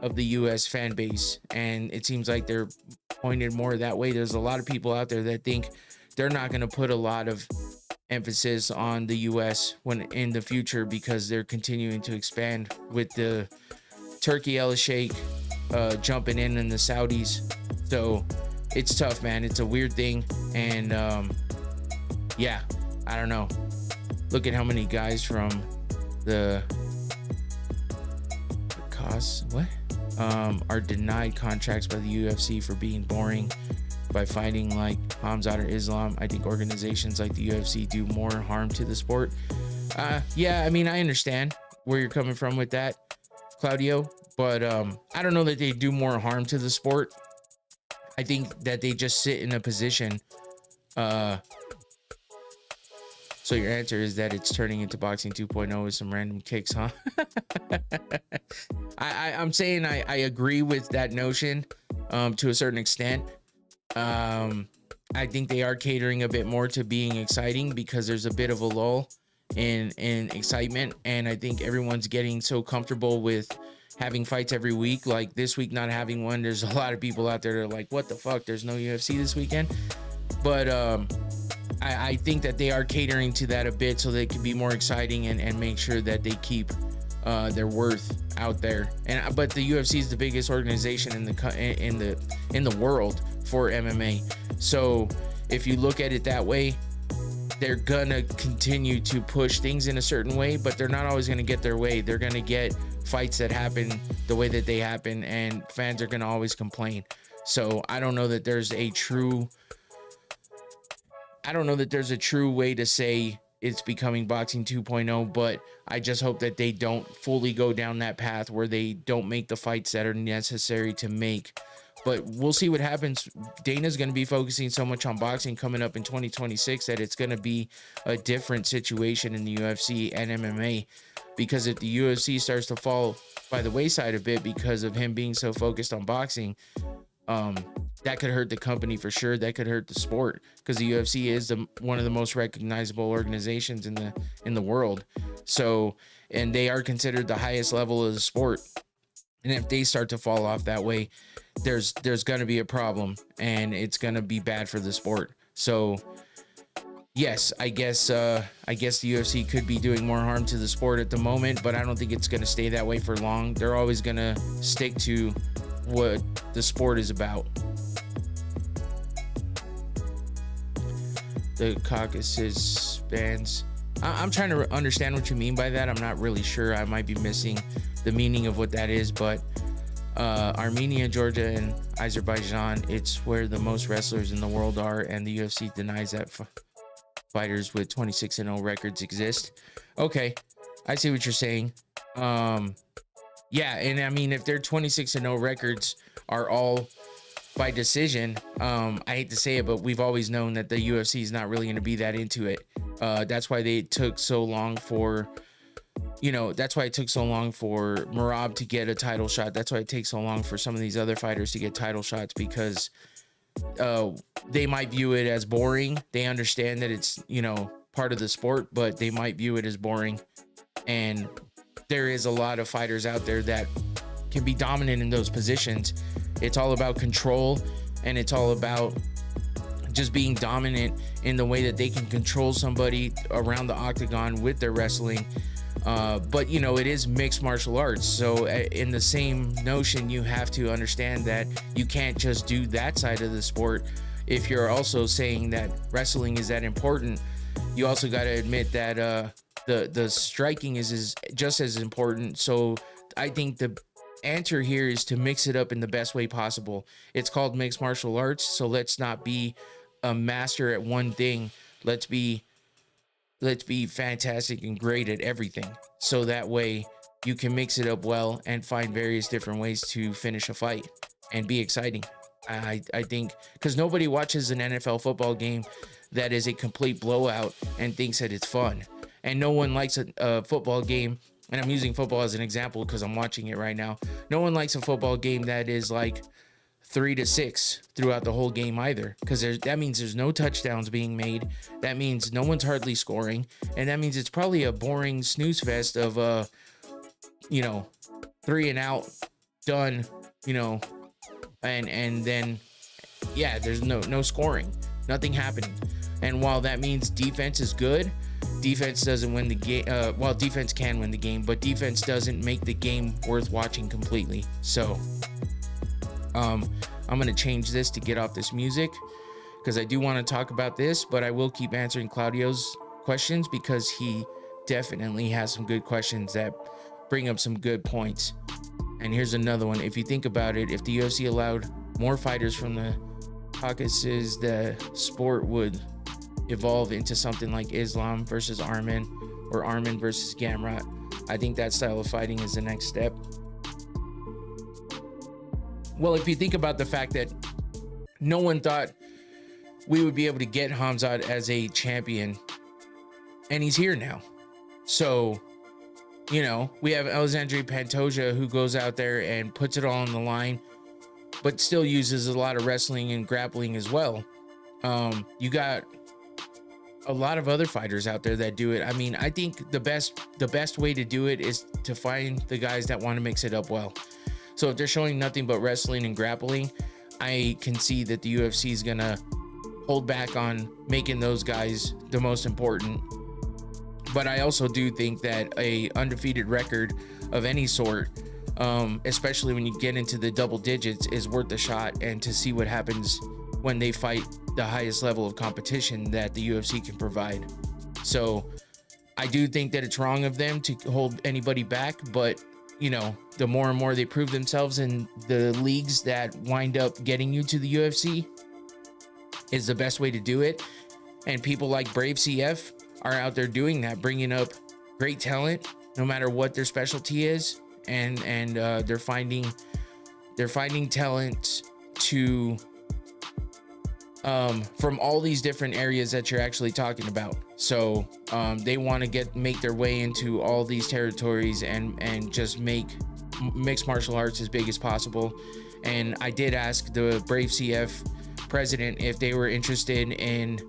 of the US fan base, and it seems like they're pointed more that way. There's a lot of people out there that think they're not going to put a lot of emphasis on the US when in the future, because they're continuing to expand with the Turkey El Sheikh jumping in the Saudis. So it's tough, man. It's a weird thing. And yeah, I don't know. Look at how many guys from the are denied contracts by the UFC for being boring, by fighting like Hamzat or Islam. I think organizations like the UFC do more harm to the sport. Yeah, I mean, I understand where you're coming from with that, Claudio, but I don't know that they do more harm to the sport. I think that they just sit in a position. So your answer is that it's turning into boxing 2.0 with some random kicks, huh? I'm saying I agree with that notion to a certain extent. I think they are catering a bit more to being exciting, because there's a bit of a lull in excitement, and I think everyone's getting so comfortable with having fights every week. Like this week not having one, there's a lot of people out there that are like, what the fuck, there's no UFC this weekend. But I think that they are catering to that a bit so they can be more exciting and make sure that they keep their worth out there. But the UFC is the biggest organization in the world for MMA. So if you look at it that way, they're gonna continue to push things in a certain way, but they're not always gonna get their way. They're gonna get fights that happen the way that they happen, and fans are gonna always complain. So I don't know that there's a true way to say it's becoming boxing 2.0, but I just hope that they don't fully go down that path where they don't make the fights that are necessary to make. But we'll see what happens. Dana's going to be focusing so much on boxing coming up in 2026 that it's going to be a different situation in the UFC and MMA, because if the UFC starts to fall by the wayside a bit because of him being so focused on boxing, that could hurt the company for sure. That could hurt the sport, because the UFC is one of the most recognizable organizations in the world. So, and they are considered the highest level of the sport. And if they start to fall off that way, there's going to be a problem, and it's going to be bad for the sport. So, yes, I guess the UFC could be doing more harm to the sport at the moment, but I don't think it's going to stay that way for long. They're always going to stick to what the sport is about. The Caucasus spans. I'm trying to understand what you mean by that. I'm not really sure. I might be missing the meaning of what that is, but Armenia, Georgia, and Azerbaijan, it's where the most wrestlers in the world are, and the UFC denies that fighters with 26-0 records exist. Okay, I see what you're saying. Yeah, and I mean, if their 26-0 records are all by decision, I hate to say it, but we've always known that the UFC is not really going to be that into it. That's why they took so long for, that's why it took so long for Merab to get a title shot. That's why it takes so long for some of these other fighters to get title shots, because they might view it as boring. They understand that it's, part of the sport, but they might view it as boring. And there is a lot of fighters out there that can be dominant in those positions. It's all about control, and it's all about just being dominant in the way that they can control somebody around the octagon with their wrestling. But it is mixed martial arts. So in the same notion, you have to understand that you can't just do that side of the sport. If you're also saying that wrestling is that important, you also got to admit that the striking is just as important. So I think the answer here is to mix it up in the best way possible. It's called mixed martial arts, so let's not be a master at one thing. Let's be fantastic and great at everything. So that way you can mix it up well and find various different ways to finish a fight and be exciting. I think because nobody watches an NFL football game that is a complete blowout and thinks that it's fun. And no one likes a football game, and I'm using football as an example because I'm watching it right now. No one likes a football game that is like 3-6 throughout the whole game either, because that means there's no touchdowns being made. That means no one's hardly scoring, and that means it's probably a boring snooze fest of 3 and out, done, and then there's no scoring, nothing happening. And while that means defense is good, defense doesn't win the game. Well, defense can win the game, but defense doesn't make the game worth watching completely. So I'm gonna change this to get off this music because I do want to talk about this, but I will keep answering Claudio's questions because he definitely has some good questions that bring up some good points. And here's another one. If you think about it, if the UFC allowed more fighters from the Caucasus, the sport would evolve into something like Islam versus Arman or Arman versus Gamrot. I think that style of fighting is the next step. Well, if you think about the fact that no one thought we would be able to get Khamzat as a champion, and he's here now. So, we have Alexandre Pantoja who goes out there and puts it all on the line, but still uses a lot of wrestling and grappling as well. You got a lot of other fighters out there that do it. I mean, I think the best way to do it is to find the guys that want to mix it up well. So if they're showing nothing but wrestling and grappling, I can see that the UFC is gonna hold back on making those guys the most important. But I also do think that a undefeated record of any sort, especially when you get into the double digits, is worth a shot, and to see what happens when they fight the highest level of competition that the UFC can provide. So I do think that it's wrong of them to hold anybody back, but the more and more they prove themselves in the leagues that wind up getting you to the UFC is the best way to do it. And people like Brave CF are out there doing that, bringing up great talent, no matter what their specialty is. And they're finding talent to from all these different areas that you're actually talking about. So they want to make their way into all these territories and just make mixed martial arts as big as possible. And I did ask the Brave CF president if they were interested in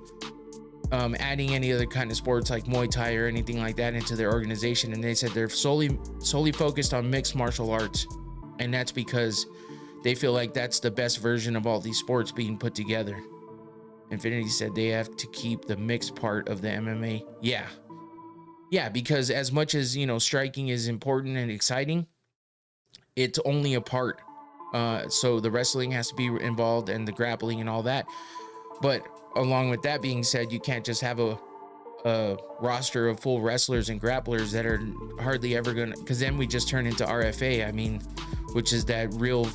adding any other kind of sports like Muay Thai or anything like that into their organization, and they said they're solely focused on mixed martial arts, and that's because they feel like that's the best version of all these sports being put together. Infinity said they have to keep the mixed part of the MMA. Yeah, because as much as striking is important and exciting, it's only a part. So the wrestling has to be involved and the grappling and all that. But along with that being said, you can't just have a roster of full wrestlers and grapplers that are hardly ever gonna, because then we just turn into RFA. I mean, which is that real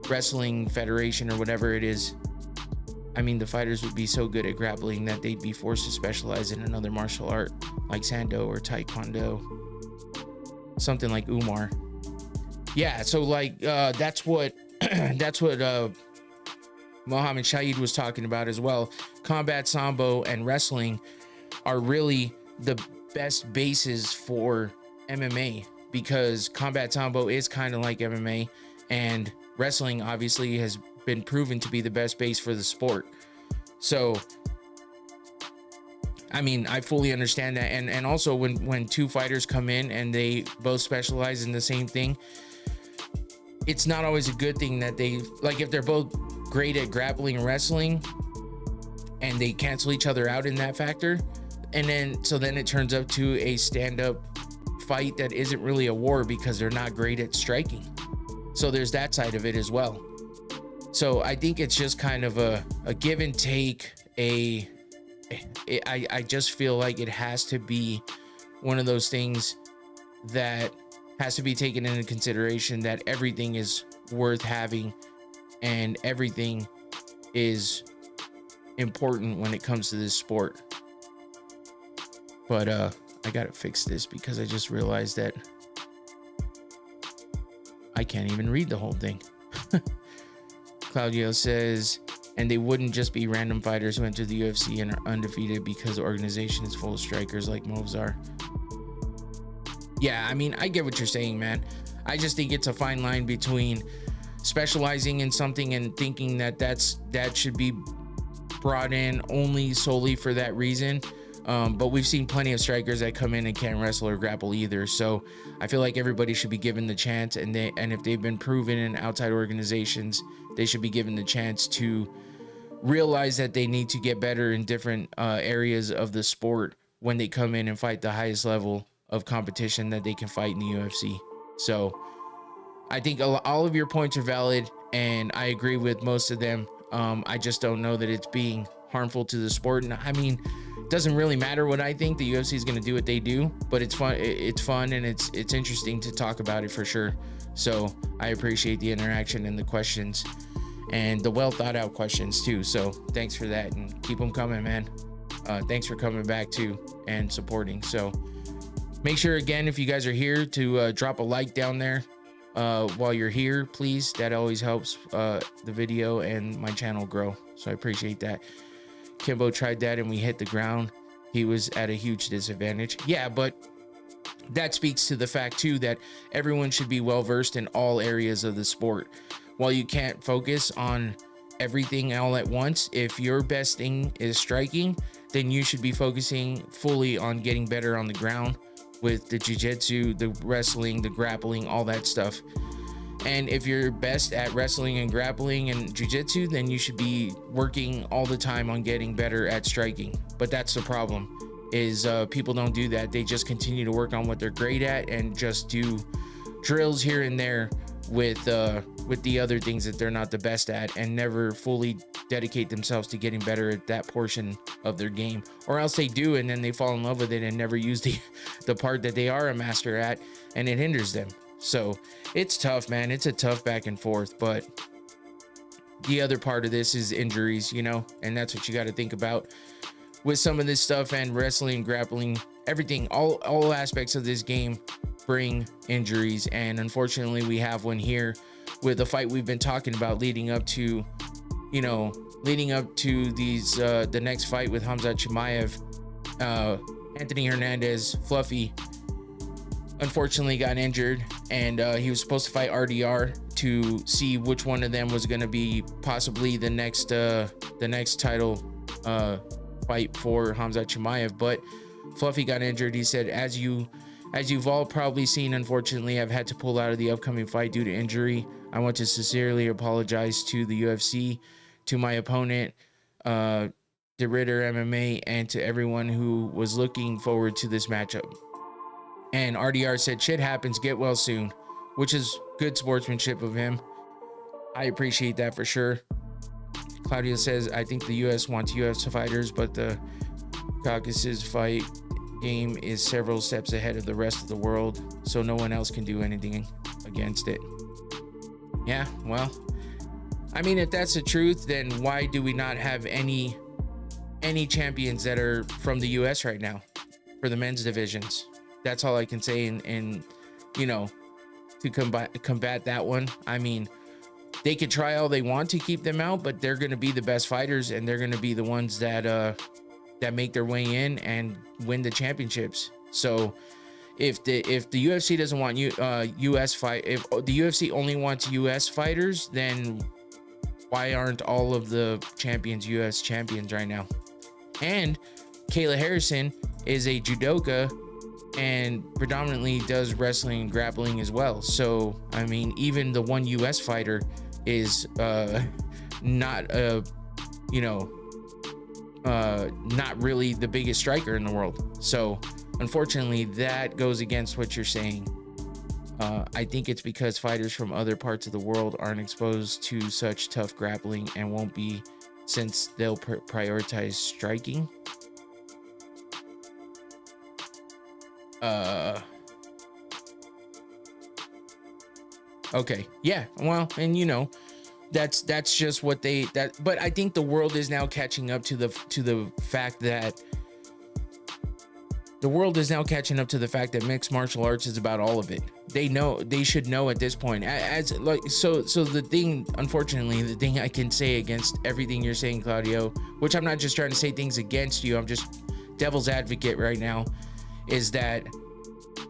wrestling federation or whatever it is. I mean, the fighters would be so good at grappling that they'd be forced to specialize in another martial art like Sando or Taekwondo, something like Umar. Yeah, so like that's what Mohammed Shahid was talking about as well. Combat Sambo and wrestling are really the best bases for MMA, because Combat Sambo is kind of like MMA, and wrestling obviously has been proven to be the best base for the sport. So I mean, I fully understand that. And also when two fighters come in and they both specialize in the same thing, it's not always a good thing that they, like, if they're both great at grappling and wrestling and they cancel each other out in that factor, and then it turns up to a stand-up fight that isn't really a war because they're not great at striking. So there's that side of it as well. So I think it's just kind of a give and take. I just feel like it has to be one of those things that has to be taken into consideration, that everything is worth having and everything is important when it comes to this sport. But I gotta fix this because I just realized that I can't even read the whole thing. Claudio says, and they wouldn't just be random fighters who enter the UFC and are undefeated because the organization is full of strikers like Movzar. Yeah, I mean, I get what you're saying, man. I just think it's a fine line between specializing in something and thinking that that should be brought in only solely for that reason. But we've seen plenty of strikers that come in and can't wrestle or grapple either. So I feel like everybody should be given the chance, and if they've been proven in outside organizations, they should be given the chance to realize that they need to get better in different areas of the sport when they come in and fight the highest level of competition that they can fight in the UFC. So I think all of your points are valid, and I agree with most of them. I just don't know that it's being harmful to the sport. And I mean, it doesn't really matter what I think. The UFC is going to do what they do, but it's fun. It's fun, and it's interesting to talk about it for sure. So I appreciate the interaction and the questions, and the well thought out questions too. So thanks for that, and keep them coming, man. Thanks for coming back too and supporting. So make sure, again, if you guys are here, to drop a like down there while you're here, please. That always helps the video and my channel grow. So I appreciate that. Kimbo tried that and we hit the ground. He was at a huge disadvantage. Yeah, but that speaks to the fact too that everyone should be well versed in all areas of the sport. While you can't focus on everything all at once, if your best thing is striking, then you should be focusing fully on getting better on the ground with the jiu-jitsu, the wrestling, the grappling, all that stuff. And if you're best at wrestling and grappling and jiu-jitsu, then you should be working all the time on getting better at striking. But that's the problem, is people don't do that. They just continue to work on what they're great at and just do drills here and there with the other things that they're not the best at, and never fully dedicate themselves to getting better at that portion of their game. Or else they do, and then they fall in love with it and never use the part that they are a master at, and it hinders them. So it's tough, man. It's a tough back and forth. But the other part of this is injuries, you know, and that's what you got to think about with some of this stuff. And wrestling, grappling, everything, all aspects of this game bring injuries, and unfortunately we have one here with the fight we've been talking about leading up to these the next fight with Khamzat Chimaev. Anthony Hernandez, Fluffy, unfortunately got injured, and he was supposed to fight RDR to see which one of them was going to be possibly the next title fight for Khamzat Chimaev. But Fluffy got injured. He said, as you've all probably seen, unfortunately, I've had to pull out of the upcoming fight due to injury. I want to sincerely apologize to the UFC, to my opponent, the Ritter MMA, and to everyone who was looking forward to this matchup. And RDR said, shit happens, get well soon, which is good sportsmanship of him. I appreciate that for sure. Claudio says, I think the US wants UFC fighters, but the Caucasus fight game is several steps ahead of the rest of the world, so no one else can do anything against it. Yeah, well, I mean, if that's the truth, then why do we not have any champions that are from the US right now for the men's divisions? That's all I can say. And you know, to combat that one, I mean, they could try all they want to keep them out, but they're going to be the best fighters, and they're going to be the ones that make their way in and win the championships. So if the UFC doesn't want US fight, if the UFC only wants US fighters, then why aren't all of the champions US champions right now? And Kayla Harrison is a judoka and predominantly does wrestling and grappling as well. So I mean, even the one US fighter is not not really the biggest striker in the world. So unfortunately, that goes against what you're saying. I think it's because fighters from other parts of the world aren't exposed to such tough grappling and won't be, since they'll prioritize striking. Okay, yeah, well, and you know, that's just what but I think the world is now catching up to the fact that mixed martial arts is about all of it. They should know at this point. So the thing, unfortunately, the thing I can say against everything you're saying, Claudio, which I'm not just trying to say things against you, I'm just devil's advocate right now, is that,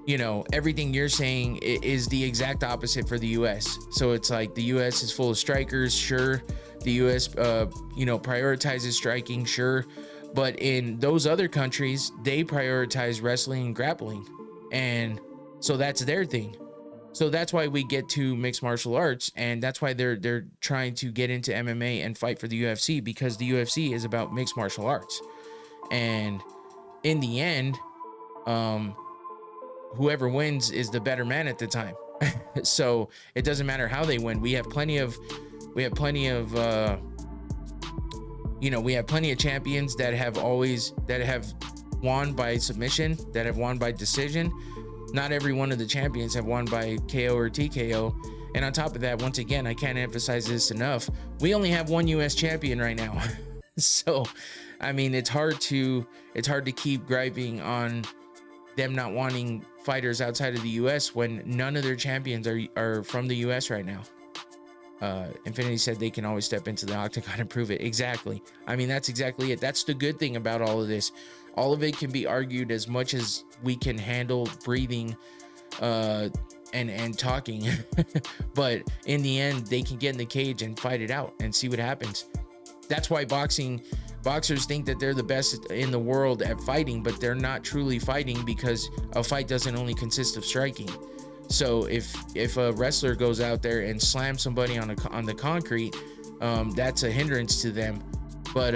you know, everything you're saying is the exact opposite for the US. So it's like the US is full of strikers, sure. The US, prioritizes striking, sure. But in those other countries, they prioritize wrestling and grappling. And so that's their thing. So that's why we get to mixed martial arts. And that's why they're trying to get into MMA and fight for the UFC, because the UFC is about mixed martial arts. And in the end, whoever wins is the better man at the time. So it doesn't matter how they win. We have plenty of champions that have won by submission, that have won by decision. Not every one of the champions have won by KO or TKO. And on top of that, once again, I can't emphasize this enough, we only have one US champion right now. So, I mean, it's hard to keep griping on them not wanting fighters outside of the US when none of their champions are from the US right now. Infinity said they can always step into the octagon and prove it. Exactly. I mean, that's exactly it. That's the good thing about all of this. All of it can be argued as much as we can handle breathing and talking. But in the end, they can get in the cage and fight it out and see what happens. That's why boxers think that they're the best in the world at fighting, but they're not truly fighting, because a fight doesn't only consist of striking. So if a wrestler goes out there and slams somebody on the concrete, that's a hindrance to them. But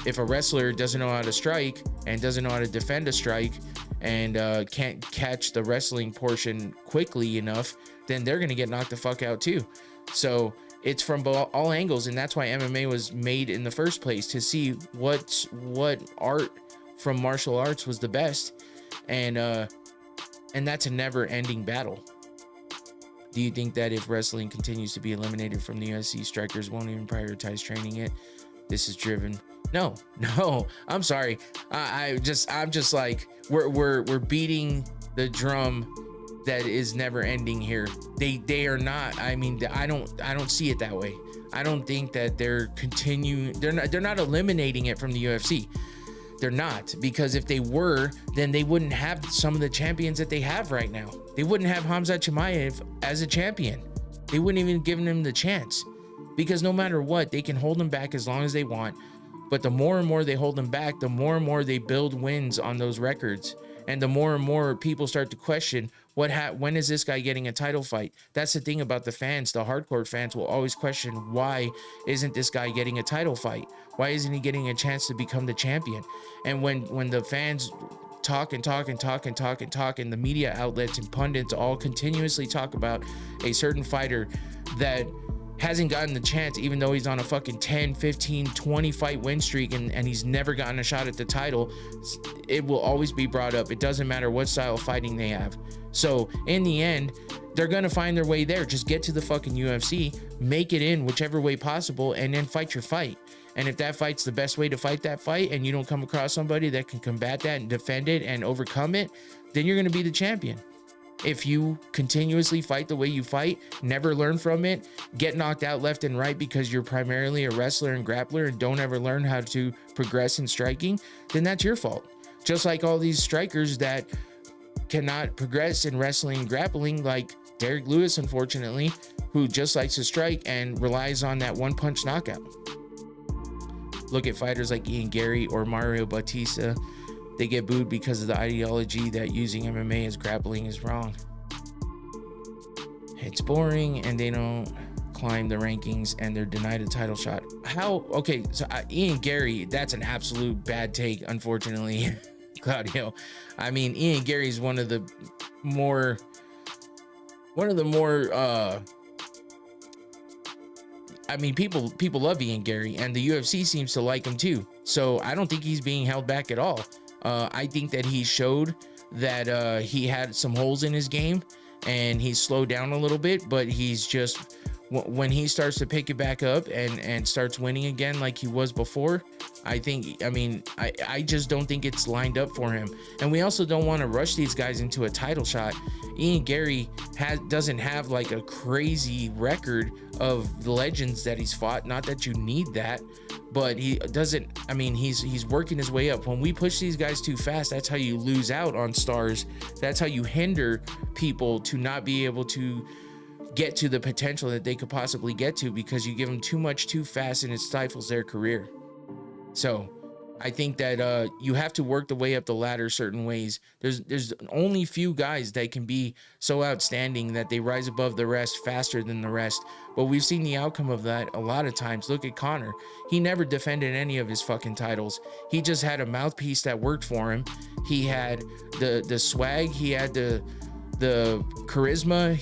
if a wrestler doesn't know how to strike and doesn't know how to defend a strike and can't catch the wrestling portion quickly enough, then they're gonna get knocked the fuck out too. So it's from all angles, and that's why MMA was made in the first place, to see what art from martial arts was the best. And that's a never-ending battle. Do you think that if wrestling continues to be eliminated from the UFC, strikers won't even prioritize training it? This is driven. No, I'm sorry. I'm just like, we're beating the drum that is never ending here. They are not. I mean, I don't see it that way. I don't think that they're not eliminating it from the UFC. They're not, because if they were, then they wouldn't have some of the champions that they have right now. They wouldn't have Hamza Chimaev as a champion. They wouldn't even give him the chance, because no matter what, they can hold him back as long as they want. But the more and more they hold him back, the more and more they build wins on those records. And the more and more people start to question, when is this guy getting a title fight? That's the thing about the fans. The hardcore fans will always question, why isn't this guy getting a title fight? Why isn't he getting a chance to become the champion? And when the fans talk and the media outlets and pundits all continuously talk about a certain fighter that hasn't gotten the chance, even though he's on a fucking 10, 15, 20 fight win streak, and he's never gotten a shot at the title, it will always be brought up. It doesn't matter what style of fighting they have. So in the end, they're gonna find their way there. Just get to the fucking UFC, make it in whichever way possible, and then fight your fight. And if that fight's the best way to fight that fight, and you don't come across somebody that can combat that and defend it and overcome it, then you're gonna be the champion. If you continuously fight the way you fight, never learn from it, get knocked out left and right because you're primarily a wrestler and grappler and don't ever learn how to progress in striking, then that's your fault. Just like all these strikers that cannot progress in wrestling and grappling, like Derek Lewis, unfortunately, who just likes to strike and relies on that one punch knockout. Look at fighters like Ian Gary or Mario Bautista. They get booed because of the ideology that using MMA as grappling is wrong. It's boring, and they don't climb the rankings, and they're denied a title shot. How? Okay, so Ian Gary, that's an absolute bad take, unfortunately, Claudio. I mean, Ian Gary is one of the more I mean, people love Ian Gary, and the UFC seems to like him too. So I don't think he's being held back at all. I think that he showed that he had some holes in his game, and he's slowed down a little bit, but he's just when he starts to pick it back up and starts winning again like he was before, I just don't think it's lined up for him. And we also don't want to rush these guys into a title shot. Ian Gary doesn't have like a crazy record of the legends that he's fought. Not that you need that, but he doesn't. I mean, he's working his way up. When we push these guys too fast, that's how you lose out on stars. That's how you hinder people to not be able to get to the potential that they could possibly get to, because you give them too much too fast and it stifles their career. So I think that you have to work the way up the ladder certain ways. There's only few guys that can be so outstanding that they rise above the rest faster than the rest. But we've seen the outcome of that a lot of times. Look at Conor. He never defended any of his fucking titles. He just had a mouthpiece that worked for him. He had the swag. He had the charisma.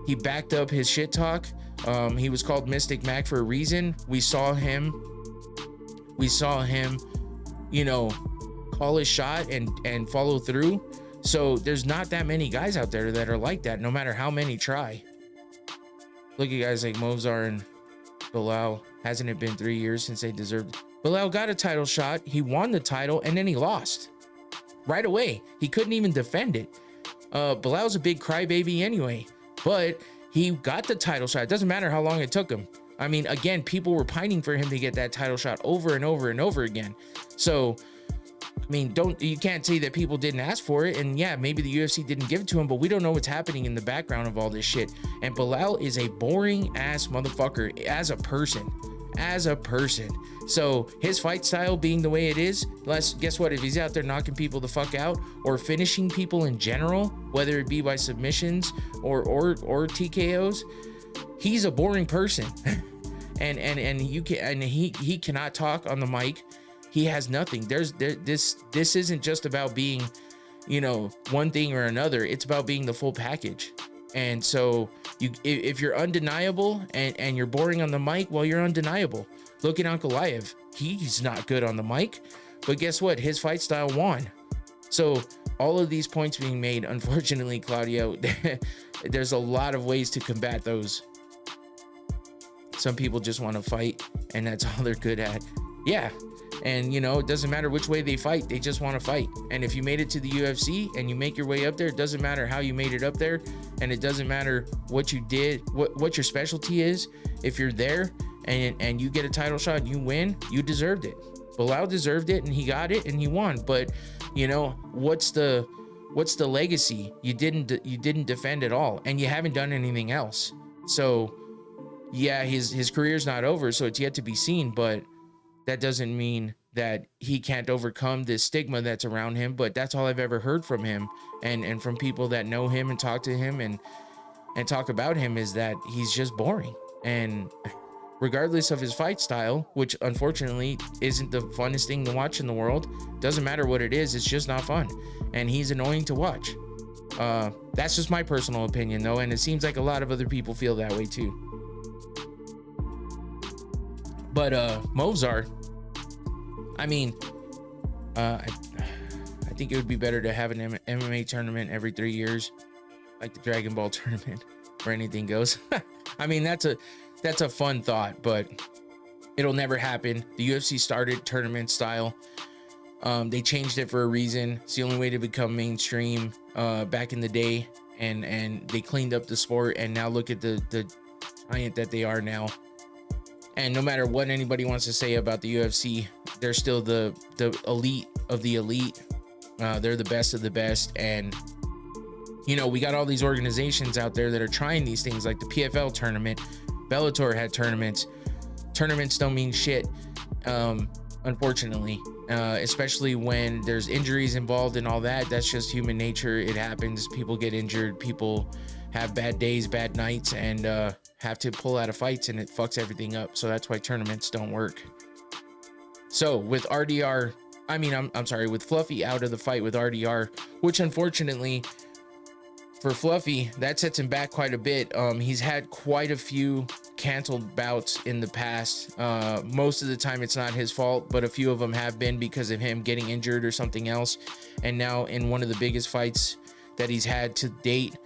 He backed up his shit talk. He was called Mystic Mac for a reason. We saw him, you know, call his shot and follow through. So there's not that many guys out there that are like that, no matter how many try. Look at guys like Movzar and Bilal. Hasn't it been 3 years since they deserved it? Bilal got a title shot. He won the title and then he lost right away. He couldn't even defend it. Bilal's a big crybaby anyway, but he got the title shot. It doesn't matter how long it took him. I mean, again, people were pining for him to get that title shot over and over and over again. So, I mean, you can't say that people didn't ask for it. And yeah, maybe the UFC didn't give it to him, but we don't know what's happening in the background of all this shit. And Bilal is a boring ass motherfucker as a person. So his fight style being the way it is, guess what? If he's out there knocking people the fuck out or finishing people in general, whether it be by submissions or TKOs, he's a boring person. and he cannot talk on the mic. He has nothing. This isn't just about being, you know, one thing or another. It's about being the full package. And so if you're undeniable and you're boring on the mic, well, you're undeniable. Look at Ankalaev. He's not good on the mic, but guess what? His fight style won. So all of these points being made, unfortunately, Claudio, there's a lot of ways to combat those. Some people just want to fight and that's all they're good at. Yeah. And, you know, it doesn't matter which way they fight. They just want to fight. And if you made it to the UFC and you make your way up there, it doesn't matter how you made it up there. And it doesn't matter what you did, what your specialty is. If you're there and you get a title shot and you win, you deserved it. Bilal deserved it and he got it and he won. But, you know, what's the legacy? You didn't defend at all and you haven't done anything else. So, yeah, his career's not over, so it's yet to be seen, but that doesn't mean that he can't overcome this stigma that's around him. But that's all I've ever heard from him and from people that know him and talk to him and talk about him is that he's just boring. And regardless of his fight style, which unfortunately isn't the funnest thing to watch in the world, doesn't matter what it is, it's just not fun. And he's annoying to watch. That's just my personal opinion though. And it seems like a lot of other people feel that way too. But Movzar, I mean, I think it would be better to have an MMA tournament every 3 years, like the Dragon Ball tournament, where anything goes. I mean, that's a fun thought, but it'll never happen. The UFC started tournament style. They changed it for a reason. It's the only way to become mainstream back in the day, and they cleaned up the sport. And now look at the giant that they are now. And no matter what anybody wants to say about the UFC, they're still the elite of the elite. They're the best of the best. And, you know, we got all these organizations out there that are trying these things like the PFL tournament. Bellator had tournaments. Tournaments don't mean shit, unfortunately, especially when there's injuries involved and all that. That's just human nature. It happens. People get injured. People have bad days, bad nights, and have to pull out of fights, and it fucks everything up. So that's why tournaments don't work. So with RDR, I'm sorry, with Fluffy out of the fight with RDR, which unfortunately for Fluffy, that sets him back quite a bit. He's had quite a few canceled bouts in the past. Most of the time it's not his fault, but a few of them have been because of him getting injured or something else. And now in one of the biggest fights that he's had to date,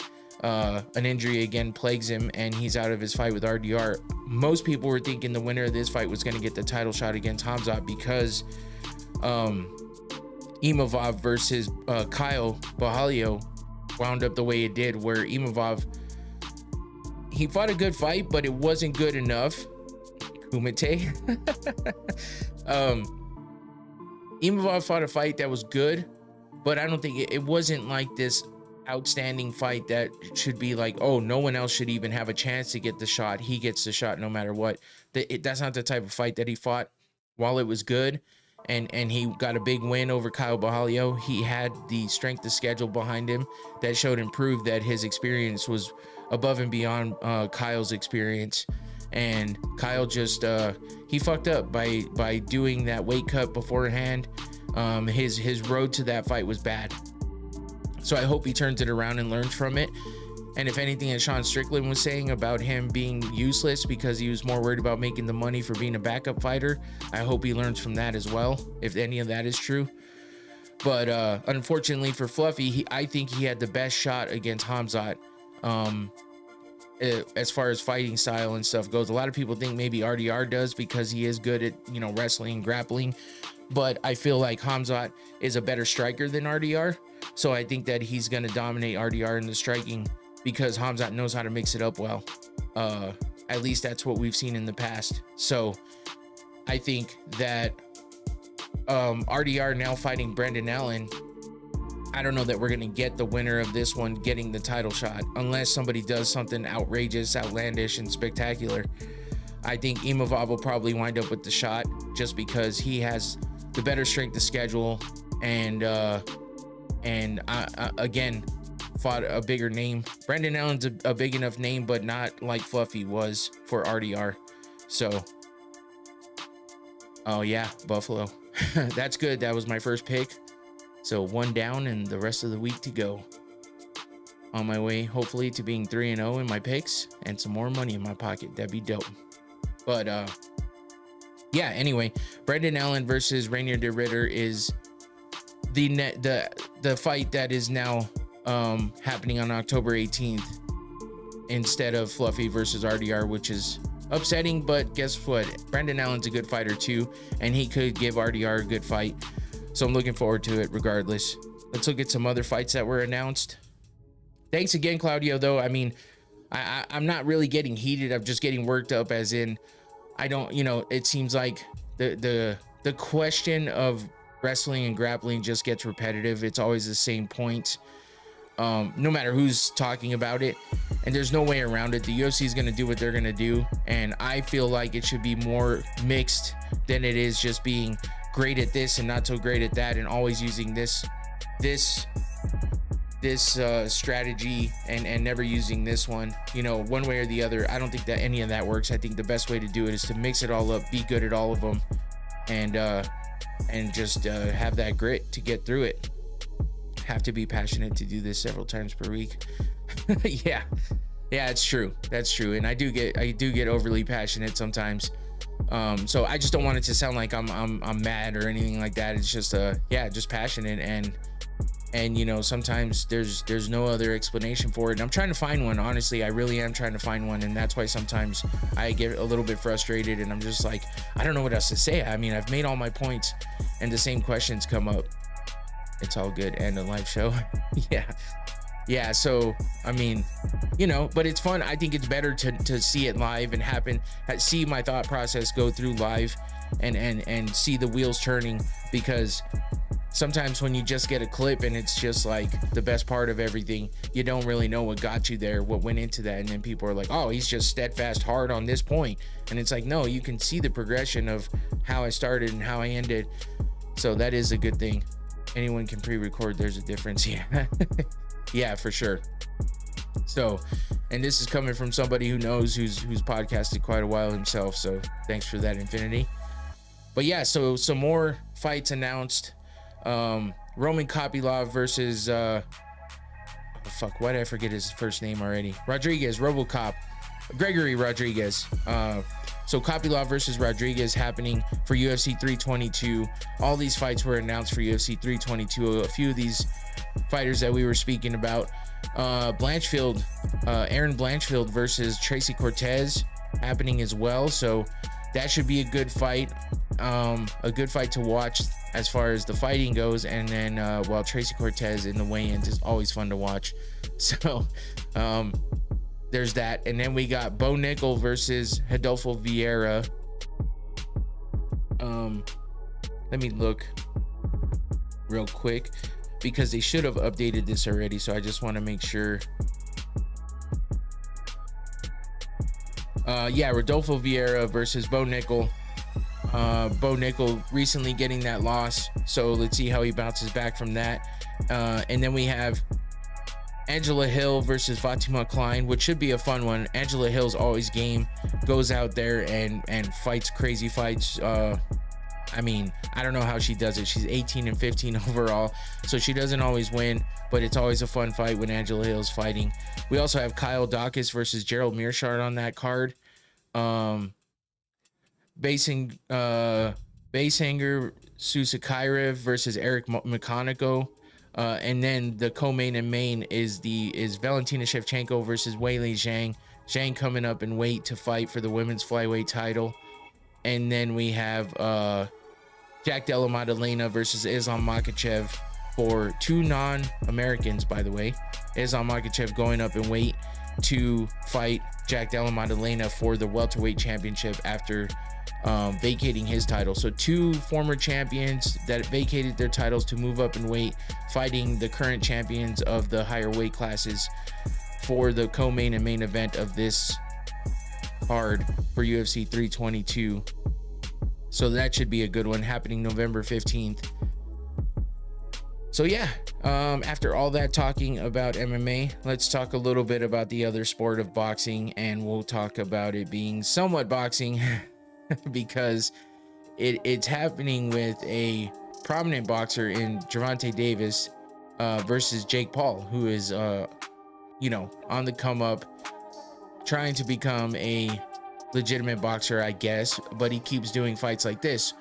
an injury again plagues him and he's out of his fight with RDR. Most people were thinking the winner of this fight was going to get the title shot against Hamzat because Imavov versus Kyle Bahalio wound up the way it did, where Imavov, he fought a good fight, but it wasn't good enough. Kumite. Imavov fought a fight that was good, but I don't think it wasn't like this outstanding fight that should be like, oh, no one else should even have a chance to get the shot. He gets the shot no matter what. That's not the type of fight that he fought. While it was good, and he got a big win over Kyle Bahalio, he had the strength of schedule behind him that showed and proved that his experience was above and beyond Kyle's experience. And Kyle just he fucked up by doing that weight cut beforehand. His road to that fight was bad, so I hope he turns it around and learns from it. And if anything that Sean Strickland was saying about him being useless because he was more worried about making the money for being a backup fighter, I hope he learns from that as well, if any of that is true. But unfortunately for Fluffy, I think he had the best shot against Hamzat. As far as fighting style and stuff goes, a lot of people think maybe RDR does because he is good at, you know, wrestling and grappling, but I feel like Hamzat is a better striker than RDR, so I think that he's going to dominate RDR in the striking because Hamzat knows how to mix it up well. At least that's what we've seen in the past. So I think that RDR now fighting Brendon Allen, I don't know that we're going to get the winner of this one getting the title shot unless somebody does something outrageous, outlandish, and spectacular. I think Imavov will probably wind up with the shot just because he has the better strength of schedule and again, fought a bigger name. Brendon Allen's a big enough name, but not like Fluffy was for RDR. So, oh yeah, Buffalo. That's good. That was my first pick. So 1 down and the rest of the week to go. On my way, hopefully, to being 3-0 in my picks and some more money in my pocket. That'd be dope. But yeah, anyway, Brendon Allen versus Rainier de Ritter is the fight that is now happening on October 18th instead of Fluffy versus RDR, which is upsetting, but guess what? Brendon Allen's a good fighter too, and he could give RDR a good fight. So I'm looking forward to it regardless. Let's look at some other fights that were announced. Thanks again, Claudio, though. I mean, I'm not really getting heated. I'm just getting worked up, as in, I don't, you know, it seems like the question of wrestling and grappling just gets repetitive. It's always the same points, no matter who's talking about it, and there's no way around it. The UFC is going to do what they're going to do, and I feel like it should be more mixed than it is just being great at this and not so great at that, and always using this strategy and never using this one, you know, one way or the other. I don't think that any of that works. I think the best way to do it is to mix it all up, be good at all of them, and just have that grit to get through it. Have to be passionate to do this several times per week. yeah, it's true. That's true. And I do get overly passionate sometimes. So I just don't want it to sound like I'm mad or anything like that. It's just just passionate, and you know, sometimes there's no other explanation for it, and I'm trying to find one. Honestly, I really am trying to find one, and that's why sometimes I get a little bit frustrated, and I'm just like, I don't know what else to say. I mean, I've made all my points and the same questions come up. It's all good. And a live show. yeah, so I mean, you know, but it's fun. I think it's better to see it live and happen, see my thought process go through live, and see the wheels turning, because sometimes when you just get a clip and it's just like the best part of everything, you don't really know what got you there, what went into that, and then people are like, oh, he's just steadfast hard on this point, and it's like, no, you can see the progression of how I started and how I ended. So that is a good thing. Anyone can pre-record. There's a difference. Yeah, for sure. So, and this is coming from somebody who knows, who's podcasted quite a while himself, so thanks for that, Infinity. But yeah, so some more fights announced. Roman Kopylov versus why did I forget his first name already? Rodriguez, RoboCop, Gregory Rodriguez. So Kopylov versus Rodriguez happening for UFC 322. All these fights were announced for UFC 322. A few of these fighters that we were speaking about. Blanchfield, Aaron Blanchfield versus Tracy Cortez happening as well. So that should be a good fight to watch as far as the fighting goes. And then while Tracy Cortez in the weigh-ins is always fun to watch. So there's that. And then we got Bo Nickel versus Rodolfo Vieira. Let me look real quick because they should have updated this already. So I just want to make sure. Rodolfo Vieira versus Bo Nickel. Bo Nickel recently getting that loss, so let's see how he bounces back from that. And then we have Angela Hill versus Fatima Klein, which should be a fun one. Angela Hill's always game, goes out there and fights crazy fights. I mean, I don't know how she does it. She's 18-15 overall, so she doesn't always win, but it's always a fun fight when Angela Hill's fighting. We also have Kyle Dawkins versus Gerald Mearshart on that card. Basehanger Susakairev versus Eric McConico. And then the co-main and main is Valentina Shevchenko versus Weili Zhang. Zhang coming up in weight to fight for the women's flyweight title. And then we have Jack Della Maddalena versus Islam Makhachev for two non-Americans, by the way. Islam Makhachev going up in weight to fight Jack Della Maddalena for the welterweight championship after vacating his title. So two former champions that vacated their titles to move up in weight, fighting the current champions of the higher weight classes for the co-main and main event of this card for UFC 322. So that should be a good one, happening November 15th. So yeah, after all that talking about MMA, let's talk a little bit about the other sport of boxing, and we'll talk about it being somewhat boxing because it's happening with a prominent boxer in Gervonta Davis versus Jake Paul, who is on the come up, trying to become a legitimate boxer, I guess, but he keeps doing fights like this.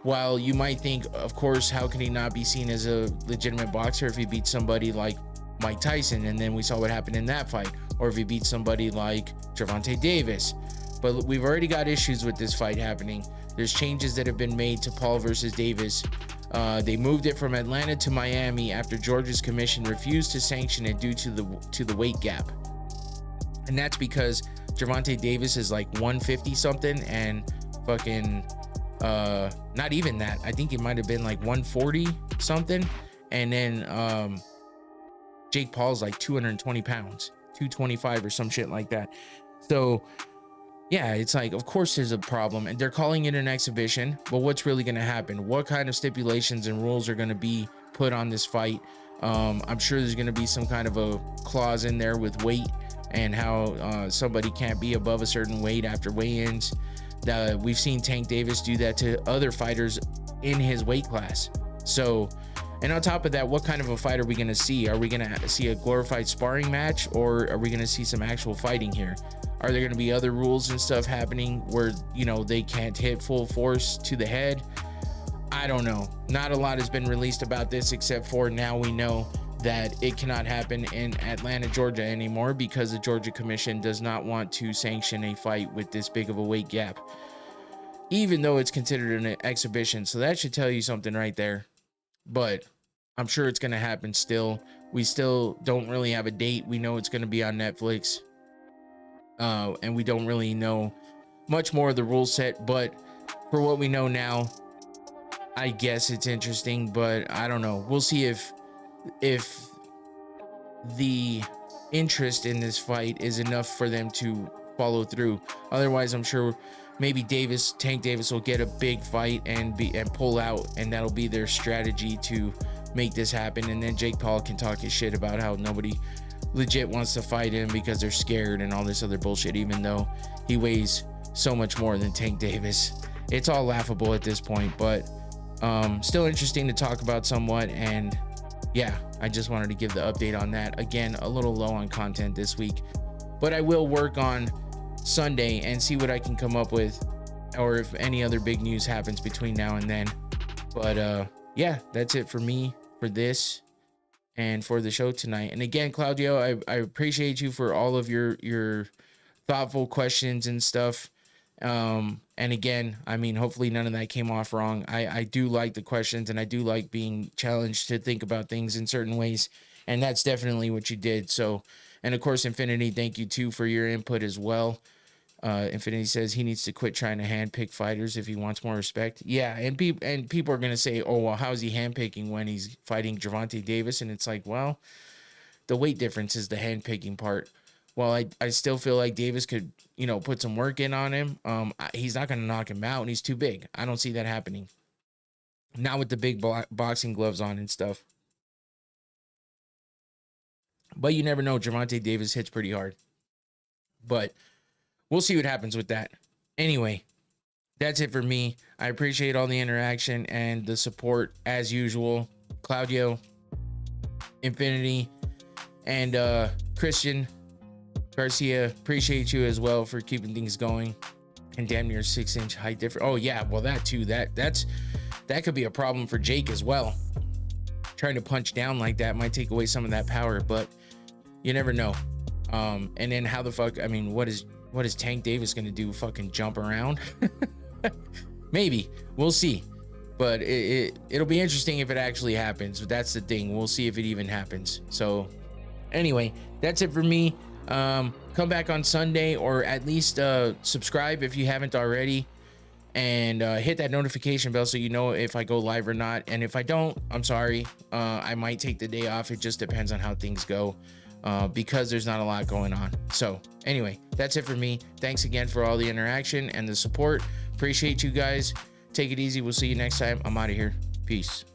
While you might think, of course, how can he not be seen as a legitimate boxer if he beats somebody like Mike Tyson, and then we saw what happened in that fight, or if he beats somebody like Gervonta Davis. But we've already got issues with this fight happening. There's changes that have been made to Paul versus Davis. They moved it from Atlanta to Miami after Georgia's commission refused to sanction it due to the weight gap. And that's because Gervonta Davis is like 150 something and fucking not even that. I think it might have been like 140 something. And then Jake Paul's like 220 pounds, 225 or some shit like that. So yeah, it's like, of course there's a problem, and they're calling it an exhibition, but what's really going to happen? What kind of stipulations and rules are going to be put on this fight? I'm sure there's going to be some kind of a clause in there with weight and how somebody can't be above a certain weight after weigh-ins. We've seen Tank Davis do that to other fighters in his weight class. So, and on top of that, what kind of a fight are we going to see? Are we going to see a glorified sparring match, or are we going to see some actual fighting here? Are there going to be other rules and stuff happening where, they can't hit full force to the head? I don't know. Not a lot has been released about this, except for now we know that it cannot happen in Atlanta, Georgia anymore, because the Georgia Commission does not want to sanction a fight with this big of a weight gap, even though it's considered an exhibition. So that should tell you something right there. But I'm sure it's going to happen still. We still don't really have a date. We know it's going to be on Netflix. And we don't really know much more of the rule set, but for what we know now, I guess it's interesting, but I don't know. We'll see if the interest in this fight is enough for them to follow through. Otherwise, I'm sure maybe Tank Davis will get a big fight and pull out, and that'll be their strategy to make this happen. And then Jake Paul can talk his shit about how nobody legit wants to fight him because they're scared and all this other bullshit, even though he weighs so much more than Tank Davis. It's all laughable at this point, but still interesting to talk about somewhat. And yeah, I just wanted to give the update on that. Again, a little low on content this week, but I will work on Sunday and see what I can come up with, or if any other big news happens between now and then. But yeah, that's it for me for this. and for the show tonight. And again, Claudio, I appreciate you for all of your thoughtful questions and stuff. And again, I mean, hopefully none of that came off wrong. I do like the questions, and I do like being challenged to think about things in certain ways. And that's definitely what you did. So, and of course, Infinity, thank you too for your input as well. Infinity says he needs to quit trying to handpick fighters if he wants more respect. Yeah, and people are gonna say, oh well, how's he handpicking when he's fighting Gervonta Davis? And it's like, well, the weight difference is the handpicking part. Well, I still feel like Davis could, put some work in on him. He's not gonna knock him out, and he's too big. I don't see that happening. Not with the big boxing gloves on and stuff. But you never know. Gervonta Davis hits pretty hard. But we'll see what happens with that. Anyway, that's it for me. I appreciate all the interaction and the support as usual. Claudio, Infinity, and Christian Garcia, appreciate you as well for keeping things going. And damn near 6-inch height difference. Oh yeah, well that too. That could be a problem for Jake as well. Trying to punch down like that might take away some of that power, but you never know. And then how the fuck? I mean, what is Tank Davis gonna do? Fucking jump around? Maybe. We'll see. But it'll be interesting if it actually happens. But that's the thing. We'll see if it even happens. So anyway, that's it for me. Come back on Sunday, or at least subscribe if you haven't already, and hit that notification bell so you know if I go live or not. And if I don't, I'm sorry. I might take the day off. It just depends on how things go, because there's not a lot going on. So anyway, that's it for me. Thanks again for all the interaction and the support. Appreciate you guys. Take it easy. We'll see you next time. I'm out of here. Peace.